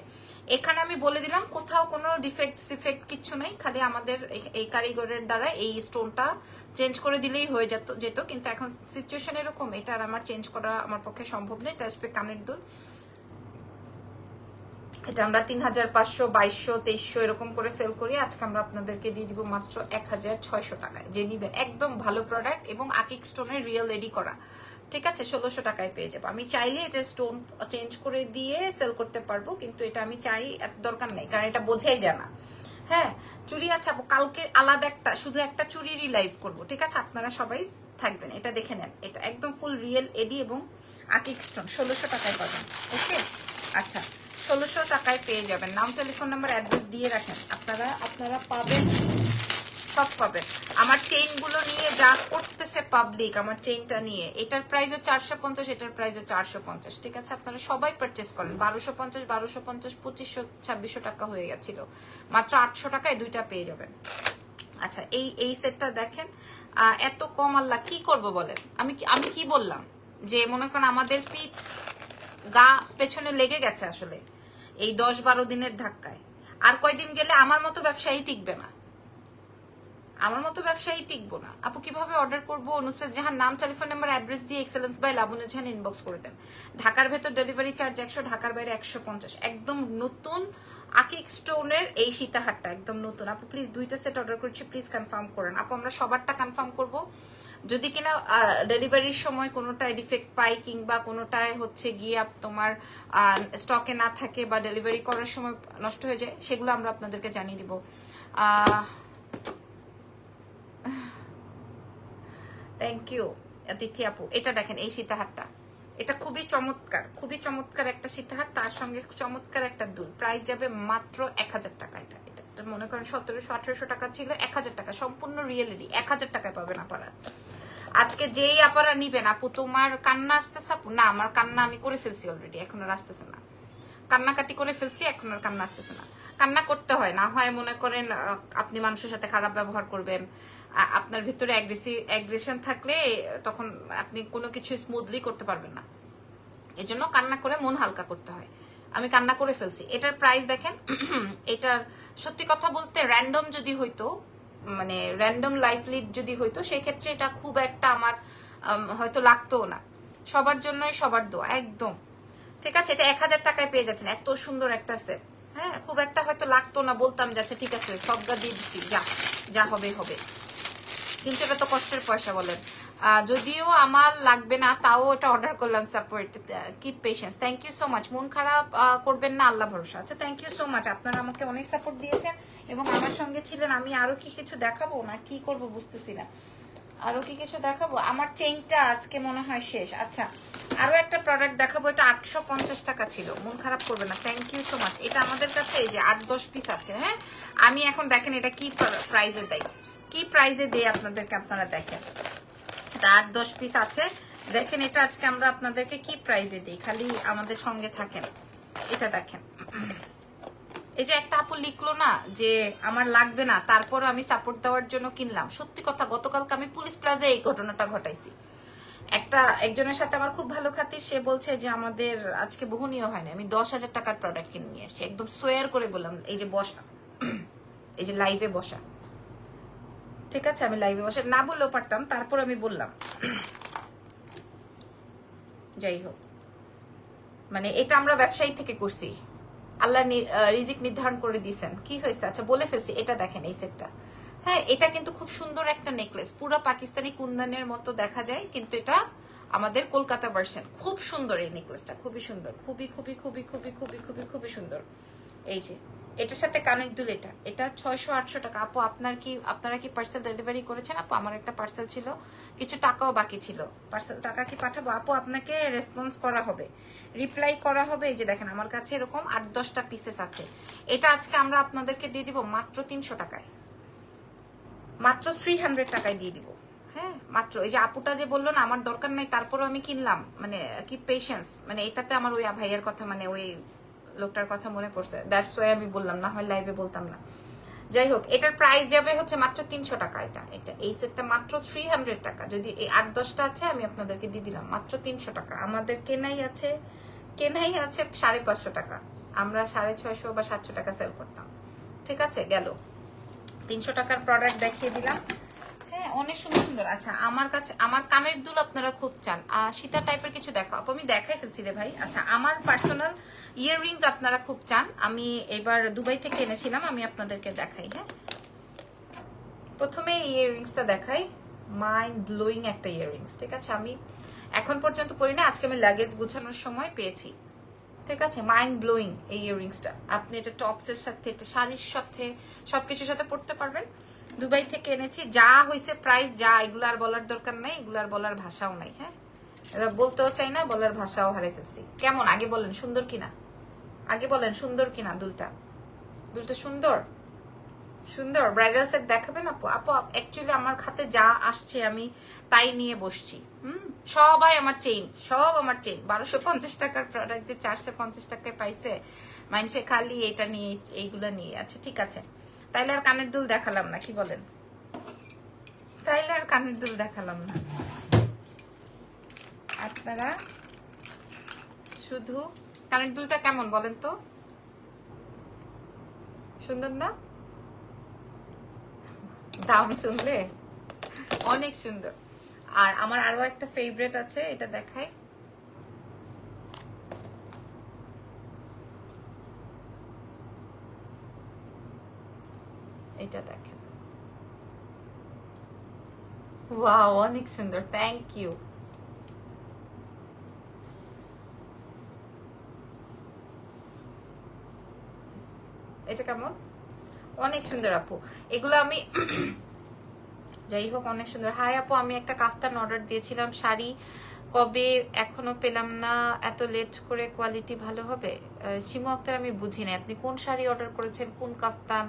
এখানে আমি বলে দিলাম কোথাও কোনো ডিফেক্ট সিফেক্ট কিচ্ছু নেই, খালি আমাদের এই কারিগরের দ্বারা এই স্টোনটা চেঞ্জ করে দিলেই হয়ে যেত, কিন্তু এখন সিচুয়েশন এরকম, এটা আর আমার চেঞ্জ করা আমার পক্ষে সম্ভব নেই। এটা আসবে কানের দুল, এটা আমরা 3500, 2200, 2300 এরকম করে সেল করি। আজকে আমরা আপনাদেরকে দিয়ে দিব মাত্র 1600 টাকায়। যে নিবেন একদম ভালো প্রোডাক্ট এবং আকিক স্টোনের রিয়েল এডি করা, ঠিক আছে, 1600 টাকায় পেয়ে যাবো। আমি চাইলে এটা স্টোন চেঞ্জ করে দিয়ে সেল করতে পারবো, কিন্তু এটা আমি চাই এত দরকার নেই, কারণ এটা বোঝাই যায় না। হ্যাঁ, চুড়ি আছে আপু, কালকে আলাদা একটা শুধু একটা চুড়িরই লাইভ করবো, ঠিক আছে, আপনারা সবাই থাকবেন। এটা দেখে নেন, এটা একদম ফুল রিয়েল এডি এবং আকিক স্টোন, 1600 টাকায় পাবেন। ওকে, আচ্ছা, 1600 টাকায় পেয়ে যাবেন। নাম, টেলিফোন নাম্বার, অ্যাড্রেস দিয়ে রাখেন, আপনারা পাবেন সব পাবেন। আমার চেইন গুলো নিয়ে যা করতেছে পাবলিক, আমার চেইনটা নিয়ে, এটার প্রাইসও 450, এটার প্রাইসও 450। ঠিক আছে, আপনারা সবাই পারচেস করেন। 1250, 1250, 2500, 2600 টাকা হয়ে গেছিল, মাত্র 800 টাকায় দুইটা পেয়ে যাবেন। আচ্ছা, এই সেটটা দেখেন, এত কম আল্লাহ কি করব বলেন। আমি কি বললাম যে মনে করেন আমাদের পিঠ গা পেছনে লেগে গেছে আসলে এই 10-12 দিনের ধাক্কায়। আর কয়দিন গেলে আমার মতো ব্যবসায়ী টিকবে না, আমার মতো ব্যবসায়ী টিকবো না। আপু কিভাবে অর্ডার করবো? নুসরাত জাহান, নাম, টেলিফোন নাম্বার, অ্যাড্রেস দিয়ে excellence by Labanya Jahan inbox করে দেন। ঢাকার ভেতর ডেলিভারি চার্জ 100, ঢাকার বাইরে 150। একদম নতুন আকিক স্টোনের এই সীতাহারটা একদম নতুন। আপু প্লিজ 2টা সেট অর্ডার করছি, প্লিজ কনফার্ম করেন। আপু আমরা সবারটা কনফার্ম করব, যদি কিনা ডেলিভারির সময় কোনোটায় ডিফেক্ট পাই কিংবা কোনোটায় হচ্ছে গিয়ে তোমার স্টকে না থাকে বা ডেলিভারি করার সময় নষ্ট হয়ে যায়, সেগুলো আমরা আপনাদেরকে জানিয়ে দিব। থ্যাংক ইউ তিথি আপু। এটা দেখেন এই সীতাহারটা, এটা খুবই চমৎকার, খুবই চমৎকার একটা সীতাহার, তার সঙ্গে চমৎকার একটা দুল। প্রাইস যাবে মাত্র 1000 টাকা। এটা মনে করেন 1700-1800 টাকা ছিল, 1000 টাকা সম্পূর্ণ রিয়েলিটি 1000 টাকায় পাবেন আপনারা। আজকে যেই আপনারা নিবেন, আপু তোমার কান্না আসতেছে? আপু না, আমার কান্না আমি করে ফেলছি অলরেডি, এখন আর আসতেছে না। কান্নাকাটি করে ফেলছি, এখন আর কান্না আসতেছে না। কান্না করতে হয়, না হয় মনে করেন আপনি মানুষের সাথে খারাপ ব্যবহার করবেন, আপনার ভিতরে অ্যাগ্রেশন থাকলে তখন আপনি কোনো কিছু স্মুথলি করতে পারবেন না। এজন্য কান্না করে মন হালকা করতে হয়। আমি কান্না করে ফেলছি। এটার প্রাইস দেখেন, এটার সত্যি কথা বলতে র্যান্ডম যদি হইতো, মানে র্যান্ডম লাইফ লিড যদি হইতো, সেই ক্ষেত্রে এটা খুব একটা আমার হয়তো লাগতো না। সবার জন্যই সবার দোয়া একদম। ঠিক আছে, এটা 1000 টাকায় পেয়ে যাচ্ছেন, এত সুন্দর একটা সেট। হ্যাঁ, খুব একটা হয়তো লাগতো না, বলতাম যাচ্ছে ঠিক আছে সবগা দিয়ে দিচ্ছি, যা হবে হবে, কিন্তু এটা তো কষ্টের পয়সা বলেন। যদিও আমার লাগবে না, তাও এটা অর্ডার করলাম। Support, keep patience, thank you so much. মন খারাপ করবেন না, আল্লাহ ভরসা। আচ্ছা, থ্যাংক ইউ সো মাচ, আপনারা আমাকে অনেক সাপোর্ট দিয়েছেন এবং আমার সঙ্গে ছিলেন। আমি আরো কি কিছু দেখাবো না কি করব বুঝতেছি না, আরো কি কিছু দেখাবো? আমার চেইনটা আজকে মনে হয় শেষ। আচ্ছা, আরো একটা প্রোডাক্ট দেখাবো, এটা 850 টাকা ছিল, মন খারাপ করবে না। Thank you so much. এটা আমাদের কাছে এই যে 8-10 পিস আছে। হ্যাঁ, আমি এখন দেখেন এটা কি প্রাইজে দেয়, কি প্রাইজে দেয় আপনাদেরকে, আপনারা দেখেন। 8-10 পিস আছে, দেখেন এটা আজকে আমরা আপনাদেরকে কি প্রাইজে দিই, খালি আমাদের সঙ্গে থাকেন। এটা দেখেন, এই যে একটা আপু লিখলো না যে আমার লাগবে না, তারপরও আমি সাপোর্ট দেওয়ার জন্য কিনলাম। সত্যি কথা, গতকালকে আমি পুলিশ প্লাজায় এই ঘটনাটা ঘটাইছি। একজনের সাথে আমার খুব ভালো খাতির, সে বলছে যে আমাদের আজকে বহনীয় হয় না। আমি 10,000 টাকার প্রোডাক্ট কিনে নিয়ে আসছি, একদম সোয়ার করে বললাম। এই যে বসা, এই যে লাইভে বসা, ঠিক আছে, আমি লাইভে বসে না বললেও পারতাম, তারপর আমি বললাম। যাই হোক, মানে এটা আমরা ব্যবসায়ী থেকে করছি, আল্লাহ রিজিক নির্ধারণ করে দিয়েছেন। কি হয়েছে? আচ্ছা বলে ফেলছি। এটা দেখেন এই সেটটা, হ্যাঁ এটা কিন্তু খুব সুন্দর একটা নেকলেস, পুরো পাকিস্তানি কুন্দনের মতো দেখা যায়, কিন্তু এটা আমাদের কলকাতা ভার্সন। খুব সুন্দর এই নেকলেসটা, খুবই সুন্দর, খুবই খুবই খুবই খুবই খুবই খুবই খুবই সুন্দর। এই যে এটার সাথে কানের দুল, এটা 600-800 টাকা। আপু আপনারা কি পার্সেল ডেলিভারি করেছেন? আপু আমার একটা পার্সেল ছিল, কিছু টাকাও বাকি ছিল। পার্সেল টাকা কি পাঠাবো? আপু আপনাকে রেসপন্স করা হবে, রিপ্লাই করা হবে। এই যে দেখেন আমার কাছে এরকম 8-10টা পিসেস আছে। এটা আজকে আমরা আপনাদেরকে দিয়ে দিব মাত্র 300 টাকায়, মাত্র 300 টাকায় দিয়ে দিব। হ্যাঁ মাত্র। এই যে আপুটা যে বললো না আমার দরকার নাই, তারপরও আমি কিনলাম, মানে কি পেশেন্স, মানে এটাতে আমার ওই ভাইয়ের কথা, মানে ওই লোকটার কথা মনে পড়ছে, দ্যাটস ওয়াই আমি বললাম, না হয় লাইভে বলতাম না। যাই হোক, এটার প্রাইস যাবে হচ্ছে মাত্র 300 টাকা। এটা এই সেটটা মাত্র 300 টাকা। যদি এই 8-10টা আছে আমি আপনাদেরকে দিয়ে দিলাম মাত্র 300 টাকা। আমাদের কেনাই আছে 550 টাকা, আমরা 650 বা 700 টাকা সেল করতাম। ঠিক আছে, গেল 300 টাকার প্রোডাক্ট দেখিয়ে দিলাম। হ্যাঁ অনেক সুন্দর সুন্দর। আচ্ছা আমার কাছে আমার কানের দুল আপনারা খুব চান, সীতা টাইপের কিছু দেখাও। আপু আমি দেখাই ফেলছি রে ভাই। আচ্ছা আমার পার্সোনাল ইয়াররিংস আপনারা খুব চান, আমি এবার দুবাই থেকে এনেছিলাম, আমি আপনাদেরকে দেখাই। হ্যাঁ প্রথমে ইয়াররিংসটা দেখাই, মাইন্ড ব্লোয়িং একটা ইয়াররিংস। ঠিক আছে, আমি এখন পর্যন্ত পরি না, আজকে আমি লাগেজ গুছানোর সময় পেয়েছি। ঠিক আছে, মাইন্ড ব্লোয়িং এই ইয়াররিংসটা। আপনি এটা টপসের সাথে, এটা শাড়ির সাথে, সবকিছুর সাথে পড়তে পারবেন। দুবাই থেকে এনেছি, যা হয়েছে প্রাইস যা, এগুলো আর বলার দরকার নাই, এগুলো আর বলার ভাষাও নাই। হ্যাঁ এটা বলতেও চাই না, বলার ভাষাও হারে ফেলছি। কেমন আগে বলেন সুন্দর কিনা, আগে বলেন সুন্দর কিনা? দুলটা সুন্দর, সুন্দর ব্রাইডাল সেট দেখাবেন আপু? আপু অ্যাকচুয়ালি আমার খাতে যা আসছে আমি তাই নিয়ে বসছি। সবাই আমার চেইন, সব আমার চেইন। 1250 টাকার প্রোডাক্ট যে 450 টাকায় পাইছে, মানুষে খালি এটা নিয়ে এইগুলা নিয়ে আছে। ঠিক আছে, তাইলে আর কানের দুল দেখালাম না, কি বলেন? তাইলে আর কানের দুল দেখালাম না, আপনারা শুধু কানের দুলটা কেমন বলেন তো? সুন্দর না? দাম শুনলে অনেক সুন্দর। আর আমার আরো একটা ফেভারিট আছে, এটা দেখাই। এটা দেখেন, ওয়াও অনেক সুন্দর, থ্যাংক ইউ। এটা কেমন? অনেক সুন্দর আপু, এগুলো আমি যাই হোক অনেক সুন্দর। হাই আপু, আমি একটা কাফতান অর্ডার দিয়েছিলাম, শাড়ি কবে এখনো পেলাম না, এত লেট করে কোয়ালিটি ভালো হবে? শিমু আক্তার, আমি বুঝি না আপনি কোন শাড়ি অর্ডার করেছেন, কোন কাফতান?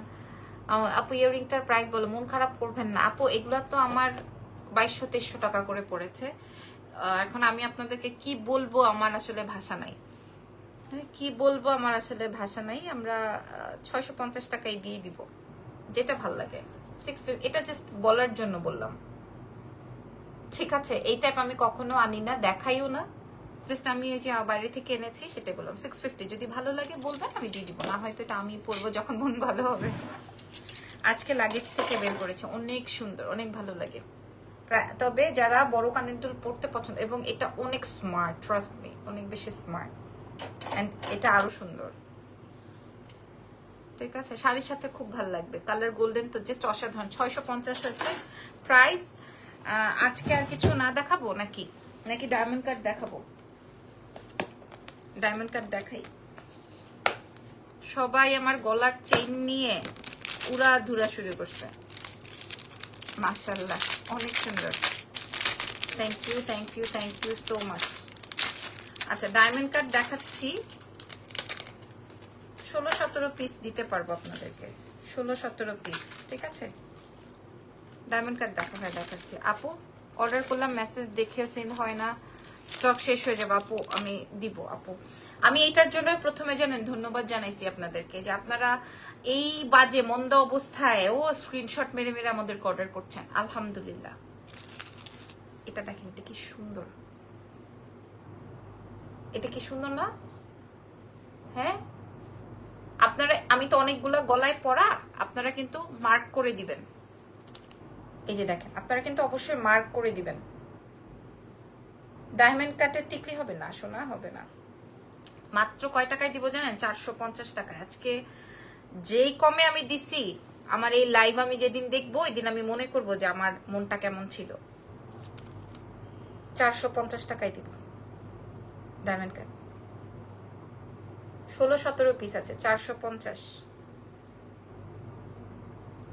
আপু ইয়াররিংটার প্রাইস বলো। মন খারাপ করবেন না আপু, এগুলা তো আমার 2200-2300 টাকা করে পড়েছে। এখন আমি আপনাদেরকে কি বলবো, আমার আসলে ভাষা নাই, কি বলবো, আমার আসলে ভাষা নাই। আমরা 650 টাকায় দিয়ে দিব, যেটা ভাল লাগে। 650, এটা জাস্ট বলার জন্য বললাম, ঠিক আছে? এই টাইপ আমি কখনো আনি না, দেখাইও না, জাস্ট আমি এই যে বাইরে থেকে এনেছি সেটাই বললাম। 650, যদি ভালো লাগে বলবেন, আমি দিয়ে দিব, না হয়তো এটা আমি পরবো যখন মন ভালো হবে। আজকে লাগেজ থেকে বের করেছে, অনেক সুন্দর, অনেক ভালো লাগে। তবে যারা বড় কানের দুল পরতে পছন্দ, এবং এটা অনেক স্মার্ট, ট্রাস্ট মি, অনেক বেশি স্মার্ট, এন্ড এটা আরো সুন্দর। ঠিক আছে, শাড়ির সাথে খুব ভালো লাগবে, কালার গোল্ডেন তো জাস্ট অসাধারণ। 650 হচ্ছে প্রাইস। আজকে আর কিছু না দেখাবো নাকি? নাকি ডায়মন্ড কাট দেখাবো? ডায়মন্ড কাট দেখাই। সবাই আমার গলার চেইন নিয়ে উড়া ধুরা শুরু করছে, মাশাআল্লাহ অনেক সুন্দর। Thank you, thank you, thank you so much. আচ্ছা, ডায়মন্ড কাট দেখাচ্ছি, 16-17 পিস দিতে পারবো আপনাদেরকে, 16-17 পিস। ঠিক আছে, ডায়মন্ড কাট দেখা হয় দেখাচ্ছি। আপু অর্ডার করলাম, মেসেজ দেখে সেন্ড হয় না, স্টক শেষ হয়ে যাবে। আপু আমি দিব আপু, আমি এটার জন্য প্রথমে জানেন ধন্যবাদ জানাইছি আপনাদেরকে, যে আপনারা এই বাজে মন্দ অবস্থায় ও স্ক্রিনশট মেরে মেরে আমাদেরকে অর্ডার করছেন, আলহামদুলিল্লাহ। এটা দেখেন, এটা কি সুন্দর, এটা কি সুন্দর না? হ্যাঁ, আপনারা, আমি তো অনেকগুলো গলায় পরা, আপনারা কিন্তু মার্ক করে দিবেন। এই যে দেখেন, আপনারা কিন্তু অবশ্যই মার্ক করে দিবেন। ডায়মন্ড কাটের টিকলি হবে না, সোনা হবে না। মাত্র কয় টাকায় দিব জানেন? 450 টাকায়। আজকে যেই কমে আমি দিছি, আমার এই লাইভ আমি যেদিন দেখবো ওই দিন আমি মনে করবো যে আমার মনটা কেমন ছিল। 450 টাকায় দিব ডায়মন্ড কাট, 16-17 পিস আছে, 450।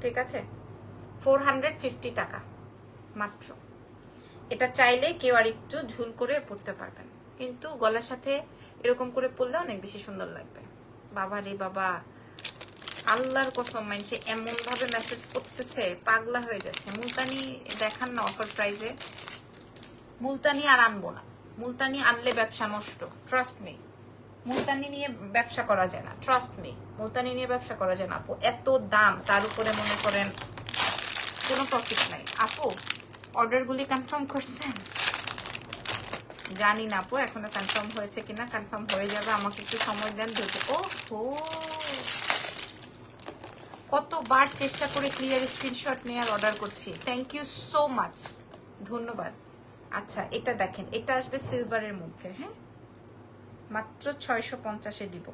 ঠিক আছে, 450 টাকা মাত্র। এটা চাইলে কেউ আর একটু ঝুল করে পড়তে পারবেন, কিন্তু গলার সাথে এরকম করে পরলে অনেক বেশি সুন্দর লাগবে। বাবা রে বাবা, আল্লাহর কসম, মানুষে এমন ভাবে মেসেজ করতেছে, পাগলা হয়ে যাচ্ছে। মুলতানি দেখান না অফার প্রাইসে, মুলতানি আর আনবো না, মুলতানি আনলে ব্যবসা নষ্ট, ট্রাস্ট মি। মুলতানি নিয়ে ব্যবসা করা যায় না, ট্রাস্ট মি, মুলতানি নিয়ে ব্যবসা করা যায় না আপু, এত দাম, তার উপরে মনে করেন কোনো প্রফিট নাই। আপু অর্ডারগুলি কনফার্ম করছেন? জানি না আপু এখনো কনফার্ম হয়েছে কিনা, কনফার্ম হয়ে যাবে, আমাকে একটু সময় দেন। ও হো, কতবার চেষ্টা করে ক্লিয়ার স্ক্রিনশট নেওয়ার অর্ডার করছি, থ্যাংক ইউ সো মাচ, ধন্যবাদ। আচ্ছা, এটা দেখেন, এটা আসবে সিলভারের মধ্যে, হ্যাঁ, মাত্র 650-এ দিব।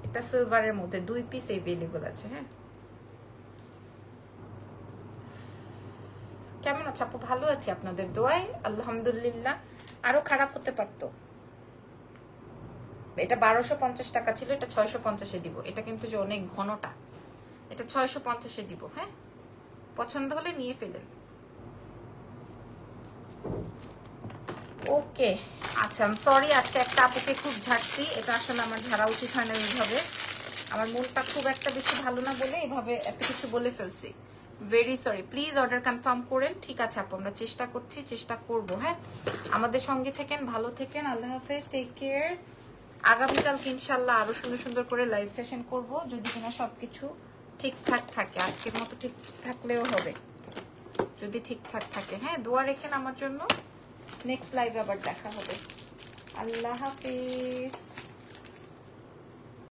এটা সিলভারের মধ্যে 2 পিস এভেলেবল আছে। হ্যাঁ, কেমন আছে আপু? ভালো আছি আপনাদের দোয়ায়, আলহামদুলিল্লাহ। আরো খারাপ হতে পারতো। এটা 1250 টাকা ছিল, এটা 650-এ দিব। এটা কিন্তু যে অনেক ঘনটা, এটা 650-এ দিব। হ্যাঁ, পছন্দ হলে নিয়ে ফেলেন। ওকে, আচ্ছা, সরি আজকে একটা আপুকে খুব ঝাড়ছি, এটা আসলে আমার ঝাড়া উচিত হয় না এইভাবে। আমার মনটা খুব একটা বেশি ভালো না বলে এভাবে এত কিছু বলে ফেলছি, very sorry. Please order confirm করেন। ঠিক আছে আপু, আমরা চেষ্টা করছি, চেষ্টা করব। হ্যাঁ, আমাদের সঙ্গে থাকেন, ভালো থাকেন, আল্লাহ হাফেজ, টেক কেয়ার। আগামীকালকে ইনশাল্লাহ আরো সুন্দর সুন্দর করে লাইভ সেশন করব, যদি কিনা সবকিছু ঠিকঠাক থাকে। আজকের মতো ঠিক থাকলেও হবে, যদি ঠিকঠাক থাকে। হ্যাঁ, দোয়া রেখেন আমার জন্য। নেক্সট লাইভে আবার দেখা হবে। আল্লাহ হাফেজ।